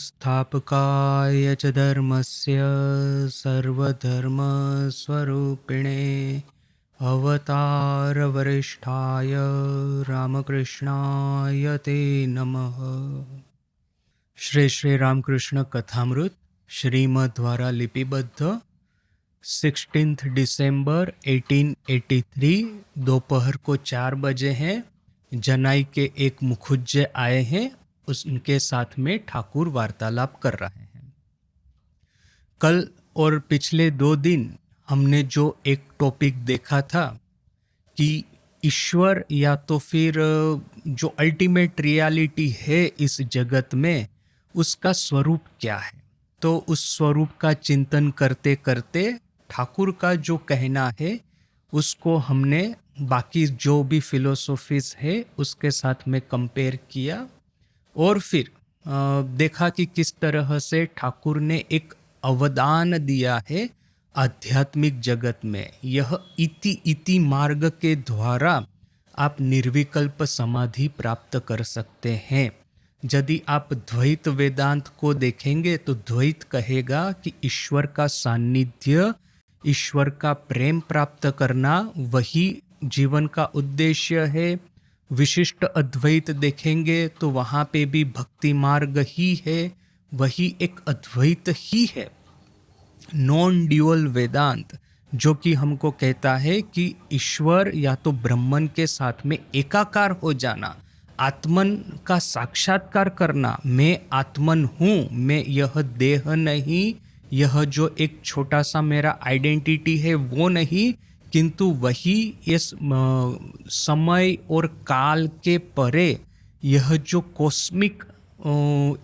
संस्थापकाय च धर्मस्य सर्वधर्मस्वरूपिणे अवतारवरिष्ठाय रामकृष्णाय ते नमः। श्री श्री रामकृष्ण कथामृत श्रीमद् द्वारा लिपिबद्ध 16 दिसंबर 1883 दोपहर को 4 बजे हैं। जनाई के एक मुखुज्जे आए हैं, उनके साथ में ठाकुर वार्तालाप कर रहे हैं। कल और पिछले 2 दिन हमने जो एक टॉपिक देखा था कि ईश्वर या तो फिर जो अल्टीमेट रियलिटी है इस जगत में, उसका स्वरूप क्या है। तो उस स्वरूप का चिंतन करते करते ठाकुर का जो कहना है उसको हमने बाकी जो भी फिलोसॉफीज है उसके साथ में कंपेयर किया और फिर देखा कि किस तरह से ठाकुर ने एक अवदान दिया है आध्यात्मिक जगत में। यह इति इति मार्ग के द्वारा आप निर्विकल्प समाधि प्राप्त कर सकते हैं। यदि आप द्वैत वेदांत को देखेंगे तो द्वैत कहेगा कि ईश्वर का सान्निध्य, ईश्वर का प्रेम प्राप्त करना वही जीवन का उद्देश्य है। विशिष्ट अद्वैत देखेंगे तो वहाँ पे भी भक्ति मार्ग ही है, वही एक अद्वैत ही है। नॉन ड्यूअल वेदांत जो कि हमको कहता है कि ईश्वर या तो ब्रह्मन के साथ में एकाकार हो जाना, आत्मन का साक्षात्कार करना, मैं आत्मन हूँ, मैं यह देह नहीं, यह जो एक छोटा सा मेरा आइडेंटिटी है वो नहीं, किंतु वही इस समय और काल के परे यह जो कॉस्मिक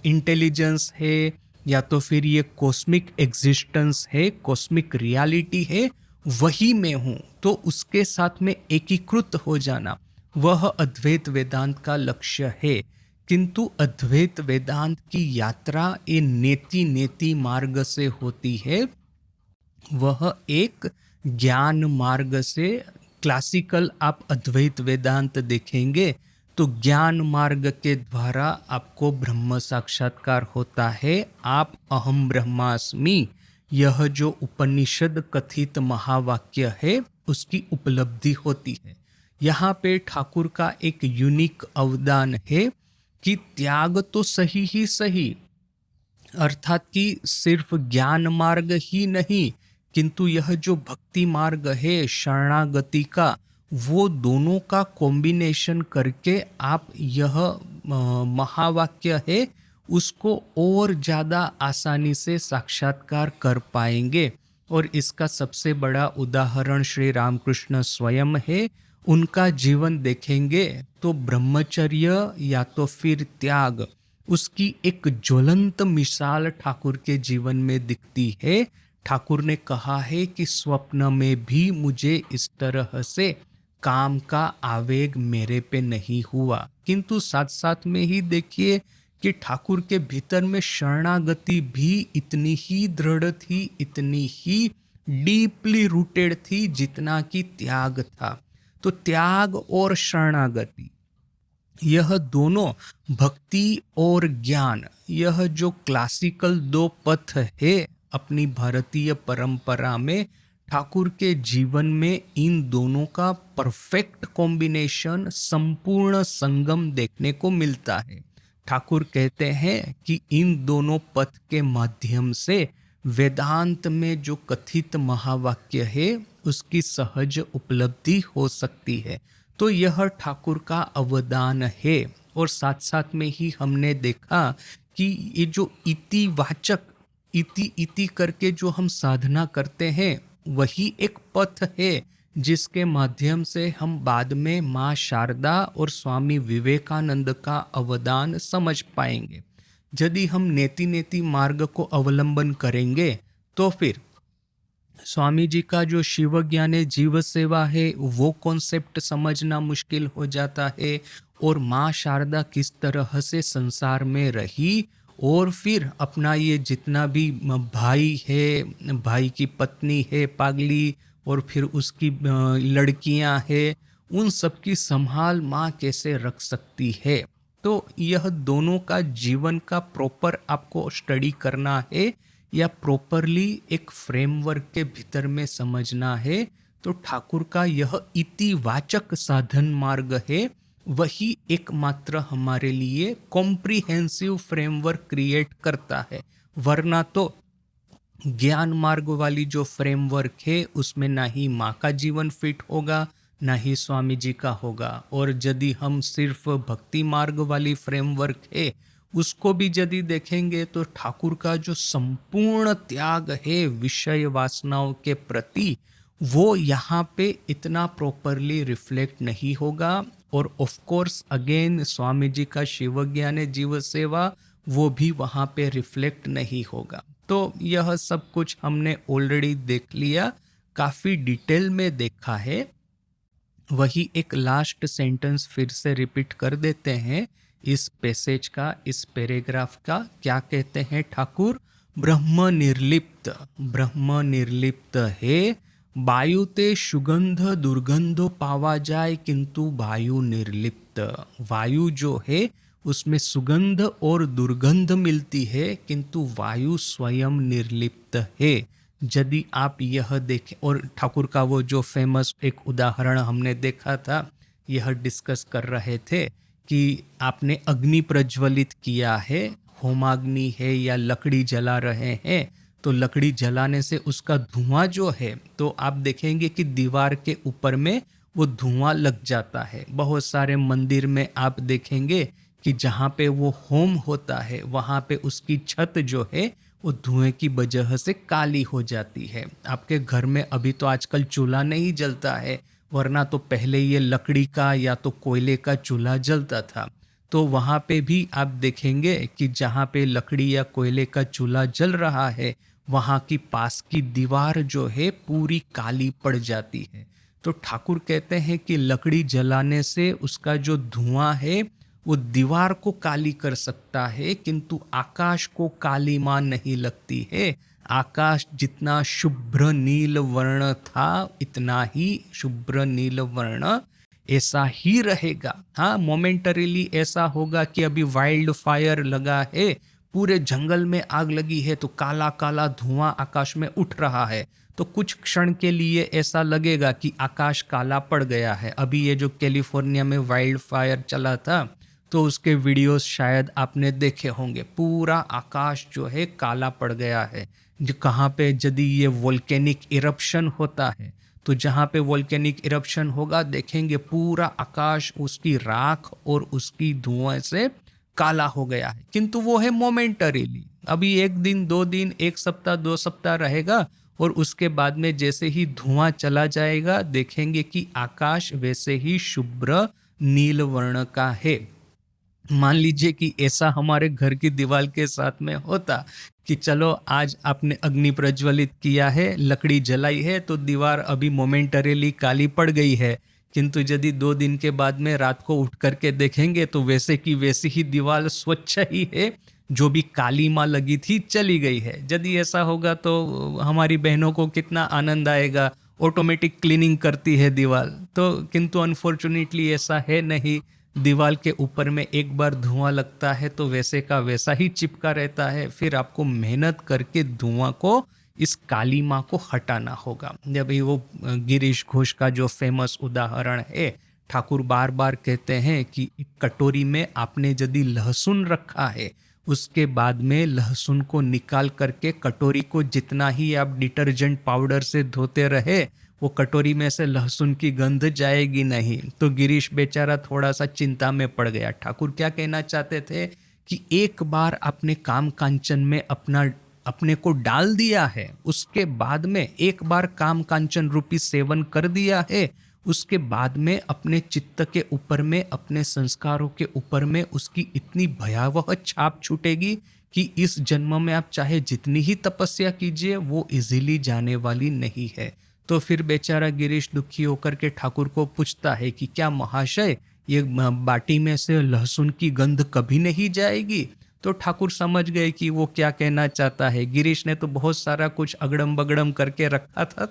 इंटेलिजेंस है या तो फिर ये कॉस्मिक एग्जिस्टेंस है, कॉस्मिक रियलिटी है, वही मैं हूँ। तो उसके साथ में एकीकृत हो जाना वह अद्वैत वेदांत का लक्ष्य है। किंतु अद्वैत वेदांत की यात्रा ये नेति नेति मार्ग से होती है, वह एक ज्ञान मार्ग से। क्लासिकल आप अद्वैत वेदांत देखेंगे तो ज्ञान मार्ग के द्वारा आपको ब्रह्म साक्षात्कार होता है। आप अहम ब्रह्मास्मि, यह जो उपनिषद कथित महावाक्य है उसकी उपलब्धि होती है। यहाँ पे ठाकुर का एक यूनिक अवदान है कि त्याग तो सही ही सही, अर्थात कि सिर्फ ज्ञान मार्ग ही नहीं, किंतु यह जो भक्ति मार्ग है शरणागति का, वो दोनों का कॉम्बिनेशन करके आप यह महावाक्य है उसको और ज़्यादा आसानी से साक्षात्कार कर पाएंगे। और इसका सबसे बड़ा उदाहरण श्री रामकृष्ण स्वयं है। उनका जीवन देखेंगे तो ब्रह्मचर्य या तो फिर त्याग, उसकी एक ज्वलंत मिसाल ठाकुर के जीवन में दिखती है। ठाकुर ने कहा है कि स्वप्न में भी मुझे इस तरह से काम का आवेग मेरे पे नहीं हुआ, किंतु साथ साथ में ही देखिए कि ठाकुर के भीतर में शरणागति भी इतनी ही दृढ़ थी, इतनी ही डीपली रूटेड थी जितना कि त्याग था। तो त्याग और शरणागति, यह दोनों भक्ति और ज्ञान, यह जो क्लासिकल 2 पथ है अपनी भारतीय परंपरा में, ठाकुर के जीवन में इन दोनों का परफेक्ट कॉम्बिनेशन, संपूर्ण संगम देखने को मिलता है। ठाकुर कहते हैं कि इन दोनों पथ के माध्यम से वेदांत में जो कथित महावाक्य है उसकी सहज उपलब्धि हो सकती है। तो यह ठाकुर का अवदान है। और साथ साथ में ही हमने देखा कि ये जो इतिवाचक इति इति करके जो हम साधना करते हैं वही एक पथ है जिसके माध्यम से हम बाद में माँ शारदा और स्वामी विवेकानंद का अवदान समझ पाएंगे। यदि हम नेति नेति मार्ग को अवलंबन करेंगे तो फिर स्वामी जी का जो शिव ज्ञाने जीव सेवा है वो कॉन्सेप्ट समझना मुश्किल हो जाता है। और माँ शारदा किस तरह से संसार में रही और फिर अपना ये जितना भी भाई है, भाई की पत्नी है पागली, और फिर उसकी लड़कियां हैं, उन सब की संभाल माँ कैसे रख सकती है। तो यह दोनों का जीवन का प्रॉपर आपको स्टडी करना है या प्रॉपरली एक फ्रेमवर्क के भीतर में समझना है, तो ठाकुर का यह इतिवाचक साधन मार्ग है, वही एकमात्र हमारे लिए कॉम्प्रिहेंसिव फ्रेमवर्क क्रिएट करता है। वरना तो ज्ञान मार्ग वाली जो फ्रेमवर्क है उसमें ना ही माँ का जीवन फिट होगा, ना ही स्वामी जी का होगा। और यदि हम सिर्फ भक्ति मार्ग वाली फ्रेमवर्क है उसको भी यदि देखेंगे तो ठाकुर का जो संपूर्ण त्याग है विषय वासनाओं के प्रति, वो यहाँ पे इतना प्रॉपरली रिफ्लेक्ट नहीं होगा। और of course again Swami ji का शिव ज्ञान जीव सेवा, वो भी वहाँ पे रिफ्लेक्ट नहीं होगा। तो यह सब कुछ हमने ऑलरेडी देख लिया, काफ़ी डिटेल में देखा है। वही एक लास्ट सेंटेंस फिर से रिपीट कर देते हैं इस पैसेज का, इस पैराग्राफ का। क्या कहते हैं ठाकुर? ब्रह्म निर्लिप्त है, वायु ते सुगंध दुर्गंध पावा जाए किंतु वायु निर्लिप्त। वायु जो है उसमें सुगंध और दुर्गंध मिलती है, किंतु वायु स्वयं निर्लिप्त है। यदि आप यह देखें, और ठाकुर का वो जो फेमस एक उदाहरण हमने देखा था, यह डिस्कस कर रहे थे कि आपने अग्नि प्रज्वलित किया है, होमाग्नि है या लकड़ी जला रहे हैं, तो लकड़ी जलाने से उसका धुआं जो है, तो आप देखेंगे कि दीवार के ऊपर में वो धुआं लग जाता है। बहुत सारे मंदिर में आप देखेंगे कि जहाँ पे वो होम होता है वहाँ पे उसकी छत जो है वो धुएं की वजह से काली हो जाती है। आपके घर में अभी तो आजकल चूल्हा नहीं जलता है, वरना तो पहले ये लकड़ी का या तो कोयले का चूल्हा जलता था। तो वहाँ पे भी आप देखेंगे कि जहाँ पे लकड़ी या कोयले का चूल्हा जल रहा है वहाँ की पास की दीवार जो है पूरी काली पड़ जाती है। तो ठाकुर कहते हैं कि लकड़ी जलाने से उसका जो धुआं है वो दीवार को काली कर सकता है, किंतु आकाश को काली मान नहीं लगती है। आकाश जितना शुभ्र नील वर्ण था इतना ही शुभ्र नील वर्ण ऐसा ही रहेगा। हाँ, मोमेंटरीली ऐसा होगा कि अभी वाइल्ड फायर लगा है, पूरे जंगल में आग लगी है तो काला काला धुआं आकाश में उठ रहा है, तो कुछ क्षण के लिए ऐसा लगेगा कि आकाश काला पड़ गया है। अभी ये जो कैलिफोर्निया में वाइल्ड फायर चला था तो उसके वीडियोस शायद आपने देखे होंगे, पूरा आकाश जो है काला पड़ गया है। जो कहाँ पे यदि ये वोल्केनिक इरप्शन होता है तो जहाँ पे वोल्केनिक इरप्शन होगा देखेंगे पूरा आकाश उसकी राख और उसकी धुआं से काला हो गया है, किंतु वो है मोमेंटरीली। अभी एक दिन, 2 दिन, 1 सप्ताह, 2 सप्ताह रहेगा और उसके बाद में जैसे ही धुआं चला जाएगा देखेंगे कि आकाश वैसे ही शुभ्र नील वर्ण का है। मान लीजिए कि ऐसा हमारे घर की दीवार के साथ में होता कि चलो आज आपने अग्नि प्रज्वलित किया है, लकड़ी जलाई है, तो दीवार अभी मोमेंटरीली काली पड़ गई है, किंतु यदि 2 दिन के बाद में रात को उठ करके देखेंगे तो वैसे की वैसी ही दीवार स्वच्छ ही है, जो भी काली माँ लगी थी चली गई है। यदि ऐसा होगा तो हमारी बहनों को कितना आनंद आएगा, ऑटोमेटिक क्लीनिंग करती है दीवार। तो किंतु अनफॉर्चुनेटली ऐसा है नहीं, दीवार के ऊपर में एक बार धुआं लगता है तो वैसे का वैसा ही चिपका रहता है। फिर आपको मेहनत करके धुआं को, इस काली माँ को हटाना होगा। जब वो गिरीश घोष का जो फेमस उदाहरण है, ठाकुर बार बार कहते हैं कि एक कटोरी में आपने यदि लहसुन रखा है, उसके बाद में लहसुन को निकाल करके कटोरी को जितना ही आप डिटर्जेंट पाउडर से धोते रहे वो कटोरी में से लहसुन की गंध जाएगी नहीं। तो गिरीश बेचारा थोड़ा सा चिंता में पड़ गया। ठाकुर क्या कहना चाहते थे कि एक बार आपने काम कांचन में अपने को डाल दिया है, उसके बाद में एक बार काम कांचन रूपी सेवन कर दिया है, उसके बाद में अपने चित्त के ऊपर में, अपने संस्कारों के ऊपर में उसकी इतनी भयावह छाप छूटेगी कि इस जन्म में आप चाहे जितनी ही तपस्या कीजिए वो इजीली जाने वाली नहीं है। तो फिर बेचारा गिरीश दुखी होकर के ठाकुर को पूछता है कि क्या महाशय ये बाटी में से लहसुन की गंध कभी नहीं जाएगी? तो ठाकुर समझ गए कि वो क्या कहना चाहता है। गिरीश ने तो बहुत सारा कुछ अगड़म बगड़म करके रखा था।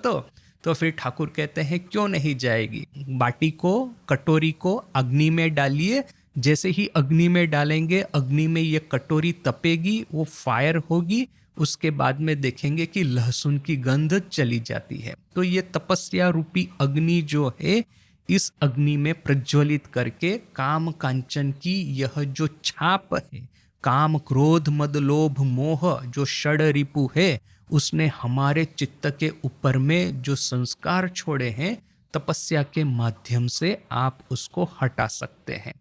तो फिर ठाकुर कहते हैं क्यों नहीं जाएगी, बाटी को, कटोरी को अग्नि में डालिए, जैसे ही अग्नि में डालेंगे, अग्नि में ये कटोरी तपेगी, वो फायर होगी, उसके बाद में देखेंगे कि लहसुन की गंध चली जाती है। तो ये तपस्या रूपी अग्नि जो है, इस अग्नि में प्रज्वलित करके काम कांचन की यह जो छाप है, काम क्रोध मद लोभ मोह जो षड रिपु है, उसने हमारे चित्त के ऊपर में जो संस्कार छोड़े हैं, तपस्या के माध्यम से आप उसको हटा सकते हैं।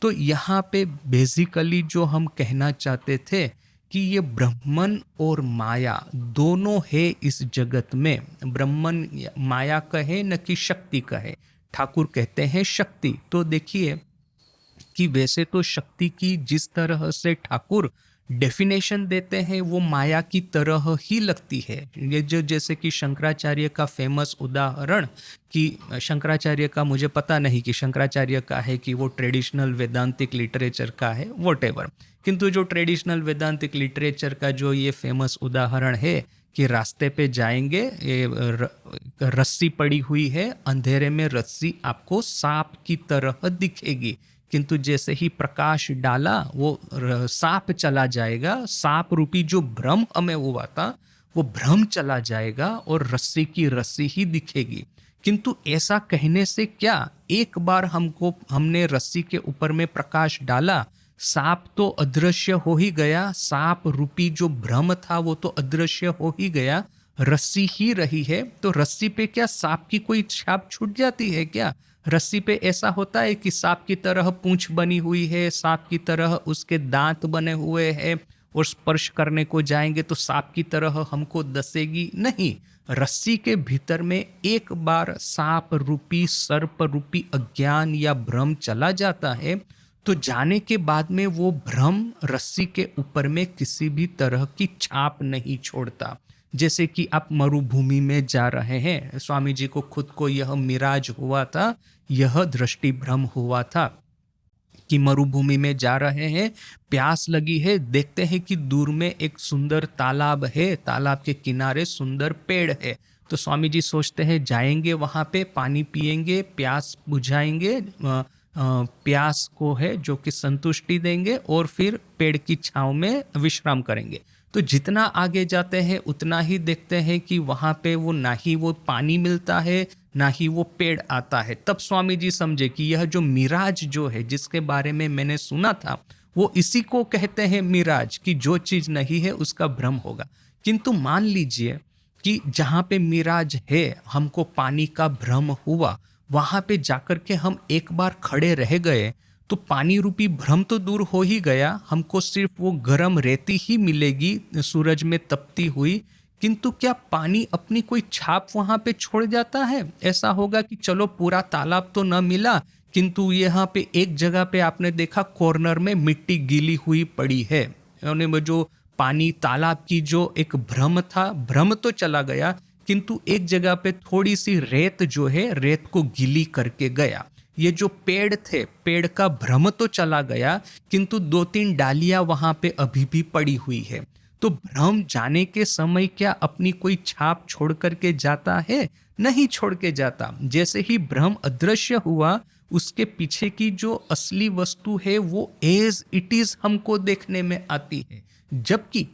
तो यहाँ पे बेसिकली जो हम कहना चाहते थे कि ये ब्रह्मन और माया दोनों है इस जगत में। ब्रह्मन माया कहे न कि शक्ति कहे, ठाकुर कहते हैं शक्ति। तो देखिए कि वैसे तो शक्ति की जिस तरह से ठाकुर डेफिनेशन देते हैं वो माया की तरह ही लगती है। ये जो जैसे कि शंकराचार्य का फेमस उदाहरण, कि शंकराचार्य का मुझे पता नहीं कि शंकराचार्य का है कि वो ट्रेडिशनल वेदांतिक लिटरेचर का है, वॉटेवर, किंतु जो ट्रेडिशनल वेदांतिक लिटरेचर का जो ये फेमस उदाहरण है कि रास्ते पे जाएंगे, ये रस्सी पड़ी हुई है, अंधेरे में रस्सी आपको सांप की तरह दिखेगी, किंतु जैसे ही प्रकाश डाला वो सांप चला जाएगा। सांप रूपी जो भ्रम हमें हुआ था वो भ्रम चला जाएगा और रस्सी की रस्सी ही दिखेगी। किंतु ऐसा कहने से क्या, एक बार हमने रस्सी के ऊपर में प्रकाश डाला, सांप तो अदृश्य हो ही गया, सांप रूपी जो भ्रम था वो तो अदृश्य हो ही गया, रस्सी ही रही है। तो रस्सी पे क्या सांप की कोई छाप छूट जाती है क्या? रस्सी पे ऐसा होता है कि सांप की तरह पूंछ बनी हुई है, सांप की तरह उसके दांत बने हुए हैं और स्पर्श करने को जाएंगे तो सांप की तरह हमको दसेगी? नहीं। रस्सी के भीतर में एक बार सांप रूपी सर्प रूपी अज्ञान या भ्रम चला जाता है तो जाने के बाद में वो भ्रम रस्सी के ऊपर में किसी भी तरह की छाप नहीं छोड़ता। जैसे कि आप मरुभूमि में जा रहे हैं, स्वामी जी को खुद को यह मिराज हुआ था, यह दृष्टि भ्रम हुआ था कि मरुभूमि में जा रहे हैं, प्यास लगी है, देखते हैं कि दूर में एक सुंदर तालाब है, तालाब के किनारे सुंदर पेड़ है। तो स्वामी जी सोचते हैं जाएंगे वहां पे, पानी पिएंगे, प्यास बुझाएंगे, प्यास को है जो कि संतुष्टि देंगे और फिर पेड़ की छांव में विश्राम करेंगे। तो जितना आगे जाते हैं उतना ही देखते हैं कि वहां पे वो ना ही वो पानी मिलता है ना ही वो पेड़ आता है। तब स्वामी जी समझे कि यह जो मिराज जो है जिसके बारे में मैंने सुना था वो इसी को कहते हैं मिराज, कि जो चीज नहीं है उसका भ्रम होगा। किंतु मान लीजिए कि जहाँ पे मिराज है, हमको पानी का भ्रम हुआ, वहां पे जाकर के हम एक बार खड़े रह गए तो पानी रूपी भ्रम तो दूर हो ही गया, हमको सिर्फ वो गर्म रेती ही मिलेगी सूरज में तपती हुई। किंतु क्या पानी अपनी कोई छाप वहां पे छोड़ जाता है? ऐसा होगा कि चलो पूरा तालाब तो न मिला, किंतु यहाँ पे एक जगह पे आपने देखा कॉर्नर में मिट्टी गीली हुई पड़ी है, यानी जो पानी तालाब की जो एक भ्रम था, भ्रम तो चला गया, किंतु एक जगह पे थोड़ी सी रेत जो है, रेत को गीली करके गया। ये जो पेड़ थे, पेड़ का भ्रम तो चला गया, किंतु 2-3 डालियां वहां पे अभी भी पड़ी हुई है। तो भ्रम जाने के समय क्या अपनी कोई छाप छोड़ करके जाता है? नहीं छोड़ के जाता। जैसे ही भ्रम अदृश्य हुआ, उसके पीछे की जो असली वस्तु है वो एज इट इज हमको देखने में आती है। जबकि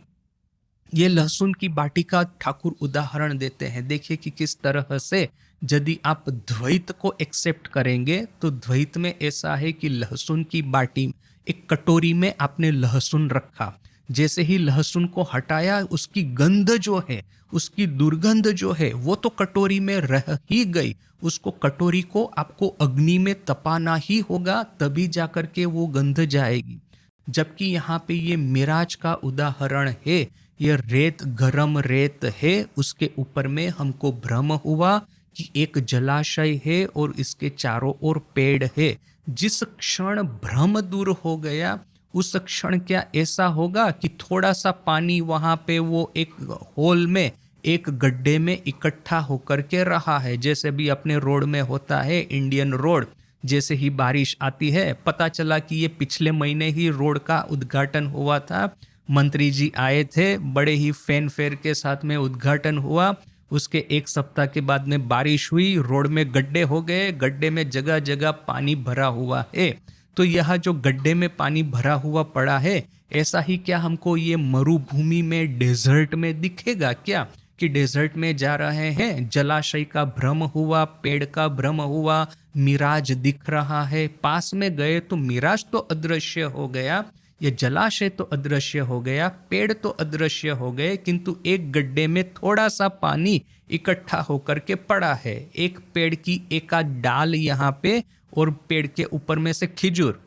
ये लहसुन की बाटी का ठाकुर उदाहरण देते हैं। देखिए कि किस तरह से यदि आप द्वैत को एक्सेप्ट करेंगे तो द्वैत में ऐसा है कि लहसुन की बाटी, एक कटोरी में आपने लहसुन रखा, जैसे ही लहसुन को हटाया उसकी गंध जो है, उसकी दुर्गंध जो है वो तो कटोरी में रह ही गई। उसको कटोरी को आपको अग्नि में तपाना ही होगा, तभी जाकर के वो गंध जाएगी। जबकि यहाँ पे ये मिराज का उदाहरण है, ये रेत, गरम रेत है, उसके ऊपर में हमको भ्रम हुआ कि एक जलाशय है और इसके चारों ओर पेड़ है। जिस क्षण भ्रम दूर हो गया उस क्षण क्या ऐसा होगा कि थोड़ा सा पानी वहां पे वो एक होल में, एक गड्ढे में इकट्ठा होकर के रहा है, जैसे भी अपने रोड में होता है, इंडियन रोड। जैसे ही बारिश आती है, पता चला कि ये पिछले महीने ही रोड का उद्घाटन हुआ था, मंत्री जी आए थे, बड़े ही फैन फेयर के साथ में उद्घाटन हुआ। उसके एक सप्ताह के बाद में बारिश हुई, रोड में गड्ढे हो गए, गड्ढे में जगह जगह पानी भरा हुआ है। तो यह जो गड्ढे में पानी भरा हुआ पड़ा है, ऐसा ही क्या हमको ये मरुभूमि में, डेजर्ट में दिखेगा क्या कि डेजर्ट में जा रहे हैं, जलाशय का भ्रम हुआ, पेड़ का भ्रम हुआ, मिराज दिख रहा है, पास में गए तो मिराज तो अदृश्य हो गया, ये जलाशय तो अदृश्य हो गया, पेड़ तो अदृश्य हो गए, किंतु एक गड्ढे में थोड़ा सा पानी इकट्ठा होकर के पड़ा है, एक पेड़ की एकाध डाल यहाँ पे, और पेड़ के ऊपर में से खिजूर,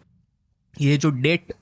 ये जो डेट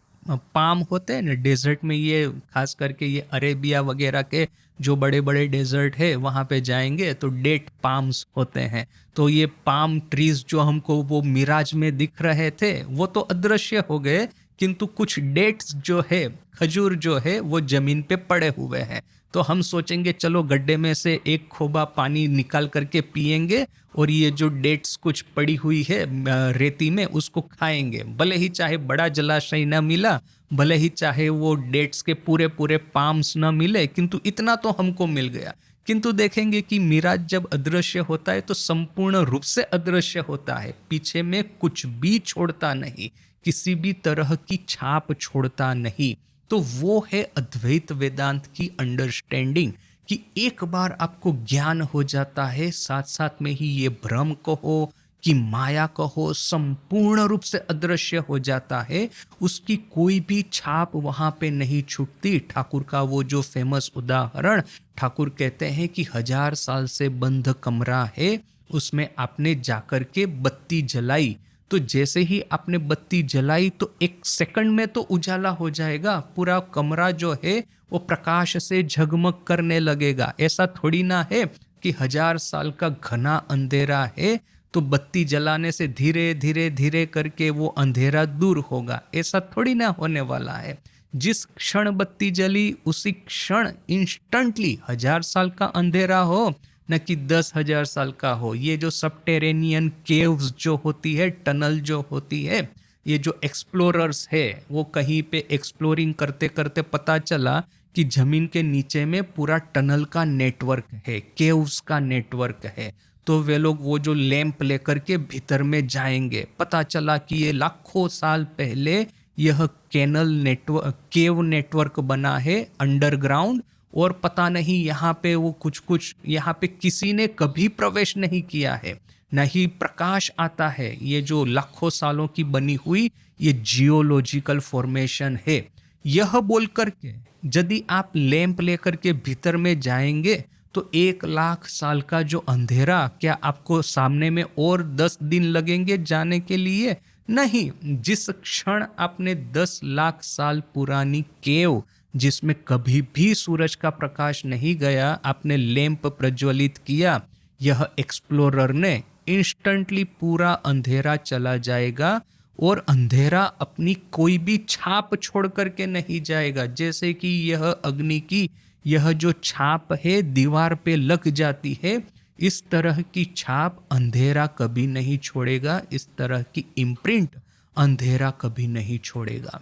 पाम होते हैं ना डेजर्ट में, ये खास करके ये अरेबिया वगैरह के जो बड़े बड़े डेजर्ट है वहाँ पे जाएंगे तो डेट पाम्स होते हैं। तो ये पाम ट्रीज जो हमको वो मिराज में दिख रहे थे वो तो अदृश्य हो गए, किंतु कुछ डेट्स जो है, खजूर जो है, वो जमीन पे पड़े हुए हैं। तो हम सोचेंगे चलो गड्ढे में से एक खोबा पानी निकाल करके पिएंगे और ये जो डेट्स कुछ पड़ी हुई है रेती में उसको खाएंगे, भले ही चाहे बड़ा जलाशय ना मिला, भले ही चाहे वो डेट्स के पूरे पूरे पाम्स ना मिले, किंतु इतना तो हमको मिल गया। किंतु देखेंगे कि मिराज जब अदृश्य होता है तो संपूर्ण रूप से अदृश्य होता है, पीछे में कुछ भी छोड़ता नहीं, किसी भी तरह की छाप छोड़ता नहीं। तो वो है अद्वैत वेदांत की अंडरस्टैंडिंग कि एक बार आपको ज्ञान हो जाता है, साथ साथ में ही ये भ्रम कहो कि माया कहो, संपूर्ण रूप से अदृश्य हो जाता है, उसकी कोई भी छाप वहां पे नहीं छूटती। ठाकुर का वो जो फेमस उदाहरण, ठाकुर कहते हैं कि 1000 साल से बंद कमरा है, उसमें आपने जाकर के बत्ती जलाई, तो जैसे ही आपने बत्ती जलाई तो 1 सेकंड में तो उजाला हो जाएगा, पूरा कमरा जो है वो प्रकाश से झगमग करने लगेगा। ऐसा थोड़ी ना है कि 1000 साल का घना अंधेरा है तो बत्ती जलाने से धीरे धीरे धीरे करके वो अंधेरा दूर होगा, ऐसा थोड़ी ना होने वाला है। जिस क्षण बत्ती जली उसी क्षण इंस्टेंटली 1000 साल का अंधेरा हो न कि 10,000 साल का हो। ये जो सबटेरेनियन केव्स जो होती है, टनल जो होती है, ये जो एक्सप्लोरर्स है वो कहीं पे एक्सप्लोरिंग करते करते पता चला कि जमीन के नीचे में पूरा टनल का नेटवर्क है, केव्स का नेटवर्क है। तो वे लोग वो जो लैंप लेकर के भीतर में जाएंगे, पता चला कि ये लाखों साल पहले यह कैनल नेटवर्क, केव नेटवर्क बना है अंडरग्राउंड, और पता नहीं यहाँ पे वो कुछ यहाँ पे किसी ने कभी प्रवेश नहीं किया है, न ही प्रकाश आता है। ये जो लाखों सालों की बनी हुई ये जियोलॉजिकल फॉर्मेशन है। यह बोल करके यदि आप लैंप लेकर के भीतर में जाएंगे तो 1,00,000 साल का जो अंधेरा, क्या आपको सामने में और 10 दिन लगेंगे जाने के लिए? नहीं। जिस क्षण आपने 10,00,000 साल पुरानी केव, जिसमें कभी भी सूरज का प्रकाश नहीं गया, आपने लैंप प्रज्वलित किया, यह एक्सप्लोरर ने इंस्टेंटली पूरा अंधेरा चला जाएगा, और अंधेरा अपनी कोई भी छाप छोड़ करके नहीं जाएगा। जैसे कि यह अग्नि की यह जो छाप है दीवार पे लग जाती है, इस तरह की छाप अंधेरा कभी नहीं छोड़ेगा, इस तरह की इम्प्रिंट अंधेरा कभी नहीं छोड़ेगा।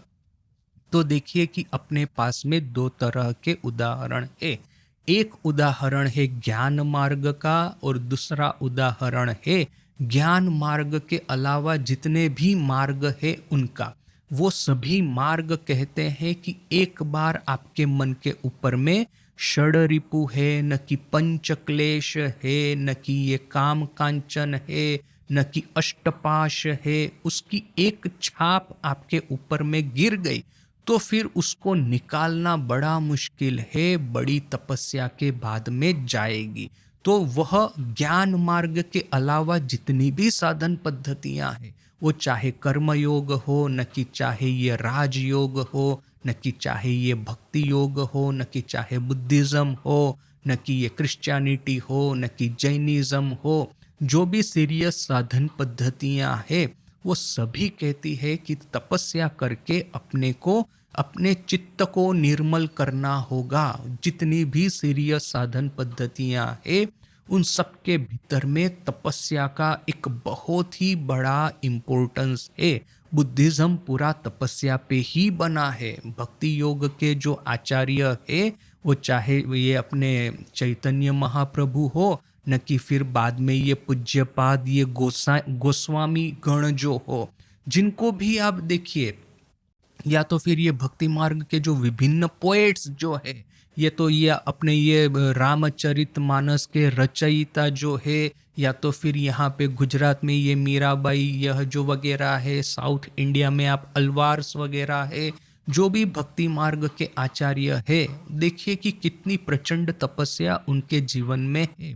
तो देखिए कि अपने पास में 2 तरह के उदाहरण है। एक उदाहरण है ज्ञान मार्ग का और दूसरा उदाहरण है ज्ञान मार्ग के अलावा जितने भी मार्ग है उनका। वो सभी मार्ग कहते हैं कि एक बार आपके मन के ऊपर में षड रिपु है, न कि पंच क्लेश है, न कि ये काम कांचन है, न कि अष्टपाश है, उसकी एक छाप आपके ऊपर में गिर गई तो फिर उसको निकालना बड़ा मुश्किल है, बड़ी तपस्या के बाद में जाएगी। तो वह ज्ञान मार्ग के अलावा जितनी भी साधन पद्धतियां हैं, वो चाहे कर्मयोग हो, न कि चाहे ये राजयोग हो, न कि चाहे ये भक्ति योग हो, न कि चाहे बुद्धिज्म हो, न कि ये क्रिश्चियनिटी हो, न कि जैनिज्म हो, जो भी सीरियस साधन पद्धतियां हैं वो सभी कहती है कि तपस्या करके अपने को, अपने चित्त को निर्मल करना होगा। जितनी भी सीरियस साधन पद्धतियां हैं उन सब के भीतर में तपस्या का एक बहुत ही बड़ा इम्पोर्टेंस है। बुद्धिज्म पूरा तपस्या पे ही बना है। भक्ति योग के जो आचार्य है वो चाहे ये अपने चैतन्य महाप्रभु हो, न कि फिर बाद में ये पूज्यपाद, ये गोस्वामी गण जो हो, जिनको भी आप देखिए, या तो फिर ये भक्ति मार्ग के जो विभिन्न पोएट्स जो है, ये तो ये अपने ये रामचरित मानस के रचयिता जो है, या तो फिर यहाँ पे गुजरात में ये मीराबाई यह जो वगैरह है, साउथ इंडिया में आप अलवार्स वगैरह है, जो भी भक्ति मार्ग के आचार्य है, देखिए कि कितनी प्रचंड तपस्या उनके जीवन में है।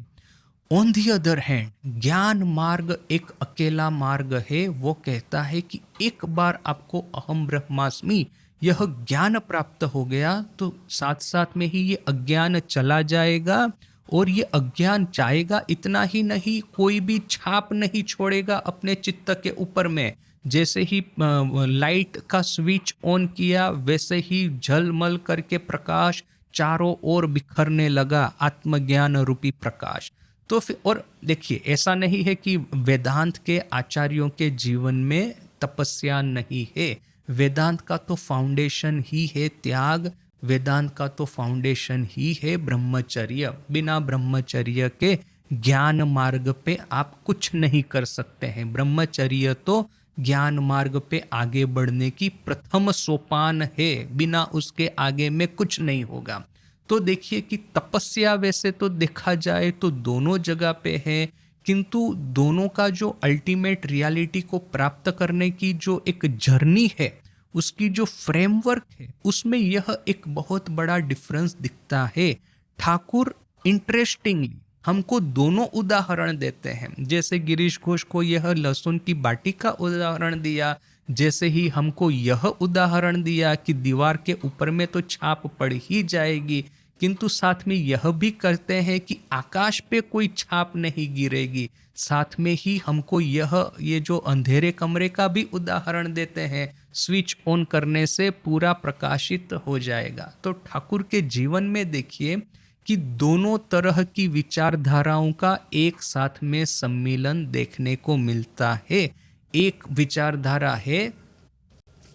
ऑन दी अदर हैंड ज्ञान मार्ग एक अकेला मार्ग है। वो कहता है कि एक बार आपको अहम ब्रह्मास्मि यह ज्ञान प्राप्त हो गया तो साथ साथ में ही ये अज्ञान चला जाएगा, और ये अज्ञान चाहेगा इतना ही नहीं, कोई भी छाप नहीं छोड़ेगा अपने चित्त के ऊपर में। जैसे ही लाइट का स्विच ऑन किया वैसे ही झलमल करके प्रकाश चारों ओर बिखरने लगा, आत्मज्ञान रूपी प्रकाश। तो फिर और देखिए, ऐसा नहीं है कि वेदांत के आचार्यों के जीवन में तपस्या नहीं है। वेदांत का तो फाउंडेशन ही है त्याग, वेदांत का तो फाउंडेशन ही है ब्रह्मचर्य। बिना ब्रह्मचर्य के ज्ञान मार्ग पे आप कुछ नहीं कर सकते हैं। ब्रह्मचर्य तो ज्ञान मार्ग पे आगे बढ़ने की प्रथम सोपान है, बिना उसके आगे में कुछ नहीं होगा। तो देखिए कि तपस्या वैसे तो देखा जाए तो दोनों जगह पे है, किंतु दोनों का जो अल्टीमेट रियलिटी को प्राप्त करने की जो एक जर्नी है, उसकी जो फ्रेमवर्क है, उसमें यह एक बहुत बड़ा डिफरेंस दिखता है। ठाकुर इंटरेस्टिंगली हमको दोनों उदाहरण देते हैं। जैसे गिरीश घोष को यह लहसुन की बाटी का उदाहरण दिया, जैसे ही हमको यह उदाहरण दिया कि दीवार के ऊपर में तो छाप पड़ ही जाएगी, किंतु साथ में यह भी करते हैं कि आकाश पे कोई छाप नहीं गिरेगी। साथ में ही हमको ये जो अंधेरे कमरे का भी उदाहरण देते हैं, स्विच ऑन करने से पूरा प्रकाशित हो जाएगा। तो ठाकुर के जीवन में देखिए कि दोनों तरह की विचारधाराओं का एक साथ में सम्मिलन देखने को मिलता है। एक विचारधारा है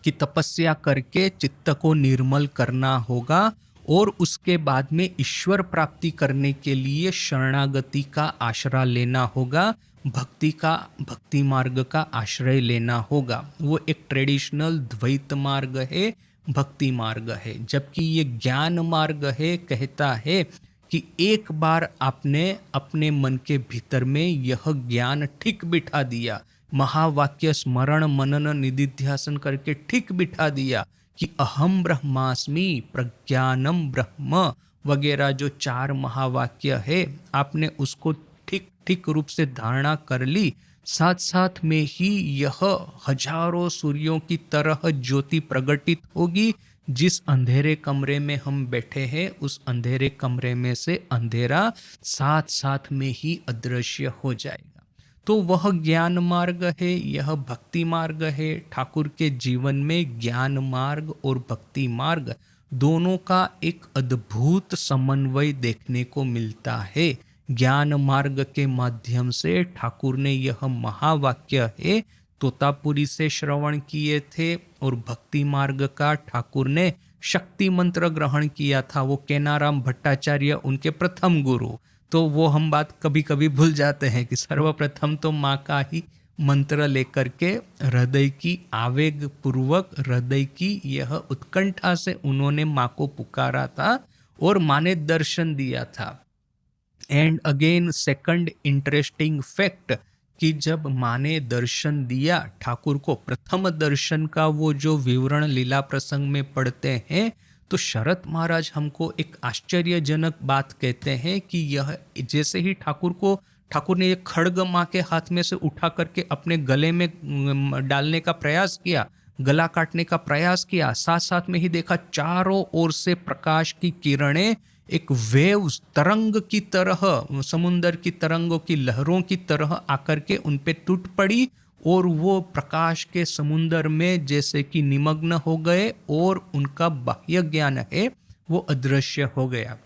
कि तपस्या करके चित्त को निर्मल करना होगा, और उसके बाद में ईश्वर प्राप्ति करने के लिए शरणागति का आश्रय लेना होगा, भक्ति मार्ग का आश्रय लेना होगा। वो एक ट्रेडिशनल द्वैत मार्ग है, भक्ति मार्ग है। जबकि ये ज्ञान मार्ग है, कहता है कि एक बार आपने अपने मन के भीतर में यह ज्ञान ठीक बिठा दिया, महावाक्य स्मरण मनन निधिध्यासन करके ठीक बिठा दिया कि अहम ब्रह्मास्मि प्रज्ञानम ब्रह्म वगैरह जो 4 महावाक्य है, आपने उसको ठीक ठीक रूप से धारणा कर ली, साथ साथ में ही यह हजारों सूर्यों की तरह ज्योति प्रगटित होगी। जिस अंधेरे कमरे में हम बैठे हैं, उस अंधेरे कमरे में से अंधेरा साथ साथ में ही अदृश्य हो जाएगा। तो वह ज्ञान मार्ग है, यह भक्ति मार्ग है। ठाकुर के जीवन में ज्ञान मार्ग और भक्ति मार्ग दोनों का एक अद्भुत समन्वय देखने को मिलता है। ज्ञान मार्ग के माध्यम से ठाकुर ने यह महावाक्य है तोतापुरी से श्रवण किए थे, और भक्ति मार्ग का ठाकुर ने शक्ति मंत्र ग्रहण किया था। वो केनाराम भट्टाचार्य उनके प्रथम गुरु। तो वो हम बात कभी कभी भूल जाते हैं कि सर्वप्रथम तो माँ का ही मंत्र लेकर के हृदय की आवेग पूर्वक, हृदय की यह उत्कंठा से उन्होंने माँ को पुकारा था और माँ ने दर्शन दिया था। And again second interesting fact कि जब माँ ने दर्शन दिया ठाकुर को, प्रथम दर्शन का वो जो विवरण लीला प्रसंग में पढ़ते हैं, तो शरत महाराज हमको एक आश्चर्यजनक बात कहते हैं कि यह जैसे ही ठाकुर ने एक खड्ग माँ के हाथ में से उठा करके अपने गले में डालने का प्रयास किया, गला काटने का प्रयास किया, साथ साथ में ही देखा चारों ओर से प्रकाश की किरणें एक वेव्स तरंग की तरह, समुंदर की तरंगों की लहरों की तरह आकर के उन पे टूट पड़ी, और वो प्रकाश के समुंदर में जैसे कि निमग्न हो गए, और उनका बाह्य ज्ञान है वो अदृश्य हो गया।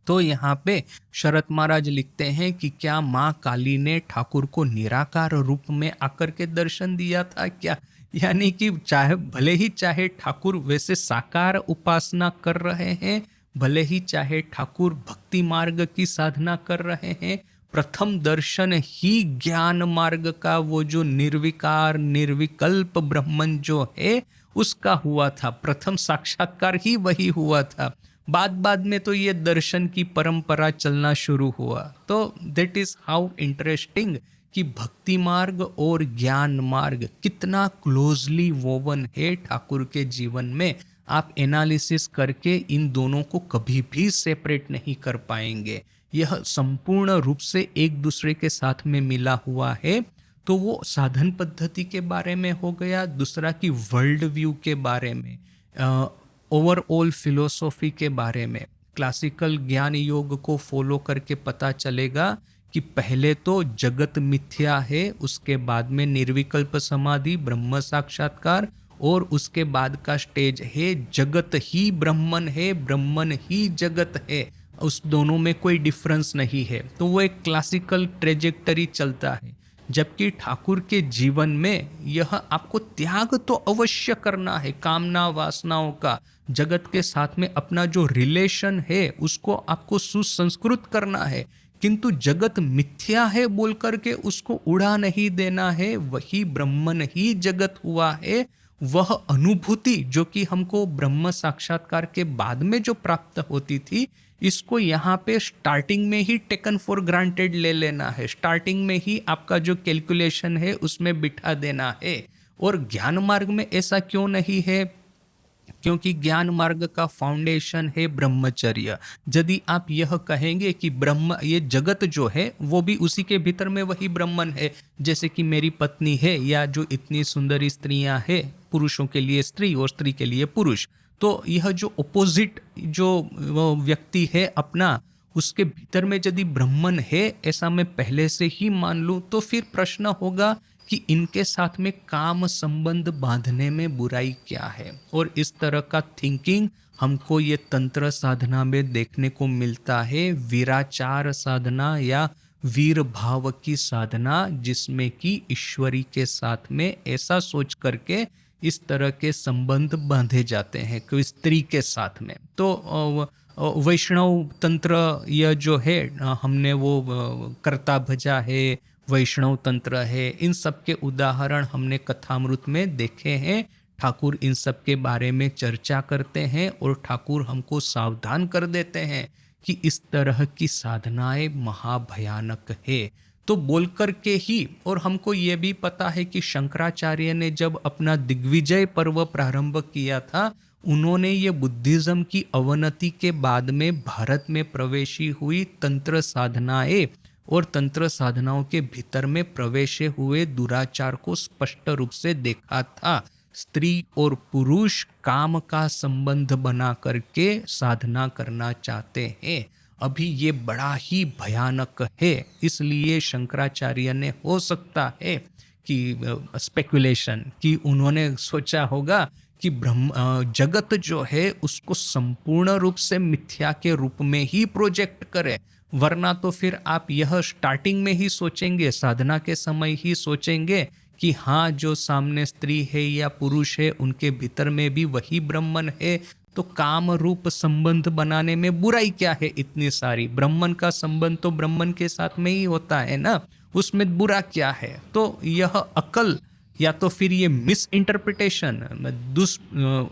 तो यहाँ पे शरत महाराज लिखते हैं कि क्या माँ काली ने ठाकुर को निराकार रूप में आकर के दर्शन दिया था क्या? यानी कि भले ही चाहे ठाकुर वैसे साकार उपासना कर रहे हैं, भले ही चाहे ठाकुर भक्ति मार्ग की साधना कर रहे हैं, प्रथम दर्शन ही ज्ञान मार्ग का वो जो निर्विकार निर्विकल्प ब्रह्मन जो है उसका हुआ था। प्रथम साक्षात्कार ही वही हुआ था। बाद बाद में तो ये दर्शन की परंपरा चलना शुरू हुआ। तो दैट इज हाउ इंटरेस्टिंग कि भक्ति मार्ग और ज्ञान मार्ग कितना क्लोजली वोवन है ठाकुर के जीवन में। आप एनालिसिस करके इन दोनों को कभी भी सेपरेट नहीं कर पाएंगे। यह संपूर्ण रूप से एक दूसरे के साथ में मिला हुआ है। तो वो साधन पद्धति के बारे में हो गया, दूसरा की वर्ल्ड व्यू के बारे में, ओवरऑल फिलोसॉफी के बारे में। क्लासिकल ज्ञान योग को फॉलो करके पता चलेगा कि पहले तो जगत मिथ्या है, उसके बाद में निर्विकल्प समाधि ब्रह्म साक्षात्कार, और उसके बाद का स्टेज है जगत ही ब्रह्मन है, ब्रह्मन ही जगत है। उस दोनों में कोई डिफरेंस नहीं है। तो वो एक क्लासिकल ट्रेजेक्टरी चलता है। जबकि ठाकुर के जीवन में यह आपको त्याग तो अवश्य करना है, कामना वासनाओं का, जगत के साथ में अपना जो रिलेशन है उसको आपको सुसंस्कृत करना है, किंतु जगत मिथ्या है बोल करके उसको उड़ा नहीं देना है। वही ब्रह्मन ही जगत हुआ है। वह अनुभूति जो कि हमको ब्रह्म साक्षात्कार के बाद में जो प्राप्त होती थी, इसको यहाँ पे स्टार्टिंग में ही टेकन फॉर ग्रांटेड ले लेना है। स्टार्टिंग में ही आपका जो कैलकुलेशन है उसमें बिठा देना है। और ज्ञान मार्ग में ऐसा क्यों नहीं है? क्योंकि ज्ञान मार्ग का फाउंडेशन है ब्रह्मचर्य। यदि आप यह कहेंगे कि ब्रह्म, ये जगत जो है वो भी उसी के भीतर में वही ब्रह्मन है, जैसे कि मेरी पत्नी है या जो इतनी सुंदर स्त्रियां हैं, पुरुषों के लिए स्त्री और स्त्री के लिए पुरुष, तो यह जो अपोजिट जो वो व्यक्ति है अपना, उसके भीतर में यदि ब्रह्मन है ऐसा मैं पहले से ही मान लूं, तो फिर प्रश्न होगा कि इनके साथ में काम संबंध बांधने में बुराई क्या है। और इस तरह का थिंकिंग हमको ये तंत्र साधना में देखने को मिलता है। वीराचार साधना या वीर भाव की साधना, जिसमें कि ईश्वरी के साथ में ऐसा सोच करके इस तरह के संबंध बांधे जाते हैं कोई स्त्री के साथ में। तो वैष्णव तंत्र यह जो है, हमने वो कर्ता भजा है, वैष्णव तंत्र है, इन सब के उदाहरण हमने कथामृत में देखे हैं। ठाकुर इन सब के बारे में चर्चा करते हैं और ठाकुर हमको सावधान कर देते हैं कि इस तरह की साधनाएं महाभयानक है। तो बोल करके ही, और हमको ये भी पता है कि शंकराचार्य ने जब अपना दिग्विजय पर्व प्रारंभ किया था, उन्होंने ये बुद्धिज्म की अवनति के बाद में भारत में प्रवेशी हुई तंत्र साधनाएं और तंत्र साधनाओं के भीतर में प्रवेश हुए दुराचार को स्पष्ट रूप से देखा था। स्त्री और पुरुष काम का संबंध बना करके साधना करना चाहते हैं। अभी ये बड़ा ही भयानक है। इसलिए शंकराचार्य ने, हो सकता है कि स्पेकुलेशन, कि उन्होंने सोचा होगा कि ब्रह्म जगत जो है उसको संपूर्ण रूप से मिथ्या के रूप में ही प्रोजेक्ट करे, वरना तो फिर आप यह स्टार्टिंग में ही सोचेंगे, साधना के समय ही सोचेंगे कि हाँ, जो सामने स्त्री है या पुरुष है उनके भीतर में भी वही ब्रह्मन है, तो काम रूप संबंध बनाने में बुराई क्या है इतनी सारी? ब्रह्मन का संबंध तो ब्रह्मन के साथ में ही होता है ना, उसमें बुरा क्या है? तो यह अकल या तो फिर ये मिस इंटरप्रिटेशन,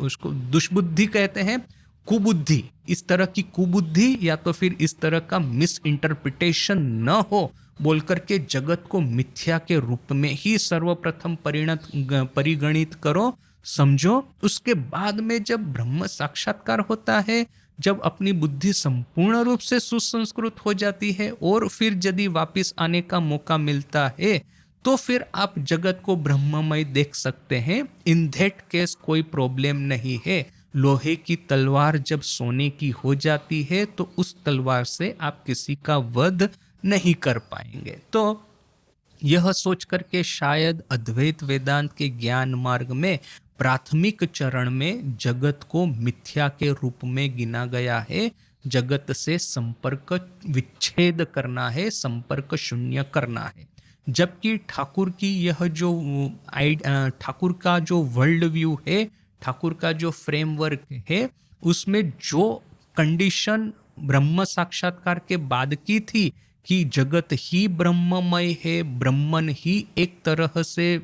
उसको दुष्बुद्धि कहते हैं, कुबुद्धि, इस तरह की कुबुद्धि या तो फिर इस तरह का मिस इंटरप्रिटेशन न हो बोल करके जगत को मिथ्या के रूप में ही सर्वप्रथम परिगणित करो, समझो। उसके बाद में जब ब्रह्म साक्षात्कार होता है, जब अपनी बुद्धि संपूर्ण रूप से सुसंस्कृत हो जाती है और फिर यदि वापस आने का मौका मिलता है, तो फिर आप जगत को ब्रह्ममय देख सकते हैं। इन दैट केस कोई प्रॉब्लम नहीं है। लोहे की तलवार जब सोने की हो जाती है तो उस तलवार से आप किसी का वध नहीं कर पाएंगे। तो यह सोच करके शायद अद्वैत वेदांत के ज्ञान मार्ग में प्राथमिक चरण में जगत को मिथ्या के रूप में गिना गया है। जगत से संपर्क विच्छेद करना है, संपर्क शून्य करना है। जबकि ठाकुर की यह जो ठाकुर का जो वर्ल्ड व्यू है, ठाकुर का जो फ्रेमवर्क है, उसमें जो कंडीशन ब्रह्म साक्षात्कार के बाद की थी कि जगत ही ब्रह्ममय है, ब्रह्मन ही एक तरह से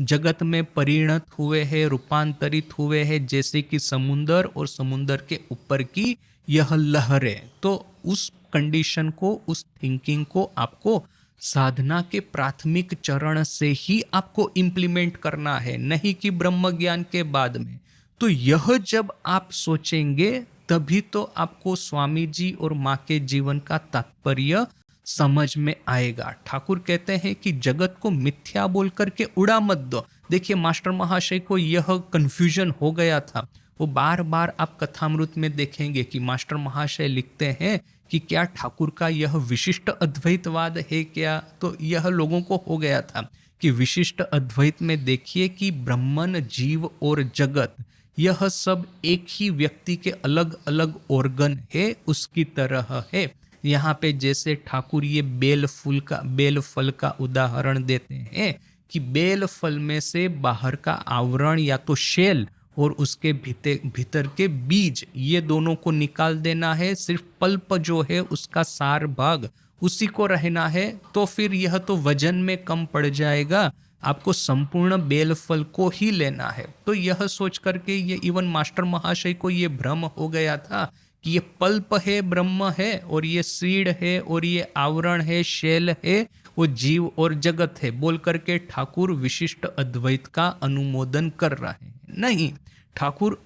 जगत में परिणत हुए हैं, रूपांतरित हुए हैं, जैसे कि समुंदर और समुंदर के ऊपर की यह लहरें। तो उस कंडीशन को, उस थिंकिंग को आपको साधना के प्राथमिक चरण से ही आपको इम्प्लीमेंट करना है, नहीं कि ब्रह्म ज्ञान के बाद में। तो यह जब आप सोचेंगे तभी तो आपको स्वामी जी और माँ के जीवन का तात्पर्य समझ में आएगा। ठाकुर कहते हैं कि जगत को मिथ्या बोल करके उड़ा मत दो। देखिए, मास्टर महाशय को यह कंफ्यूजन हो गया था। वो बार बार आप कथामृत में देखेंगे कि मास्टर महाशय लिखते हैं कि क्या ठाकुर का यह विशिष्ट अद्वैतवाद है क्या। तो यह लोगों को हो गया था कि विशिष्ट अद्वैत में देखिए कि ब्रह्मन, जीव और जगत यह सब एक ही व्यक्ति के अलग अलग ऑर्गन है, उसकी तरह है। यहाँ पे जैसे ठाकुर ये बेल फल का उदाहरण देते हैं कि बेल फल में से बाहर का आवरण या तो शेल और उसके भीतर के बीज, ये दोनों को निकाल देना है। सिर्फ पल्प जो है उसका सार भाग उसी को रहना है। तो फिर यह तो वजन में कम पड़ जाएगा, आपको संपूर्ण बेल फल को ही लेना है। तो यह सोच करके ये इवन मास्टर महाशय को ये भ्रम हो गया था कि ये पल्प है, ब्रह्म है, और ये सीड है, और ये आवरण है, शेल है, वो जीव और जगत है, बोल करके ठाकुर विशिष्ट अद्वैत का अनुमोदन कर रहे हैं। नहीं, ठाकुर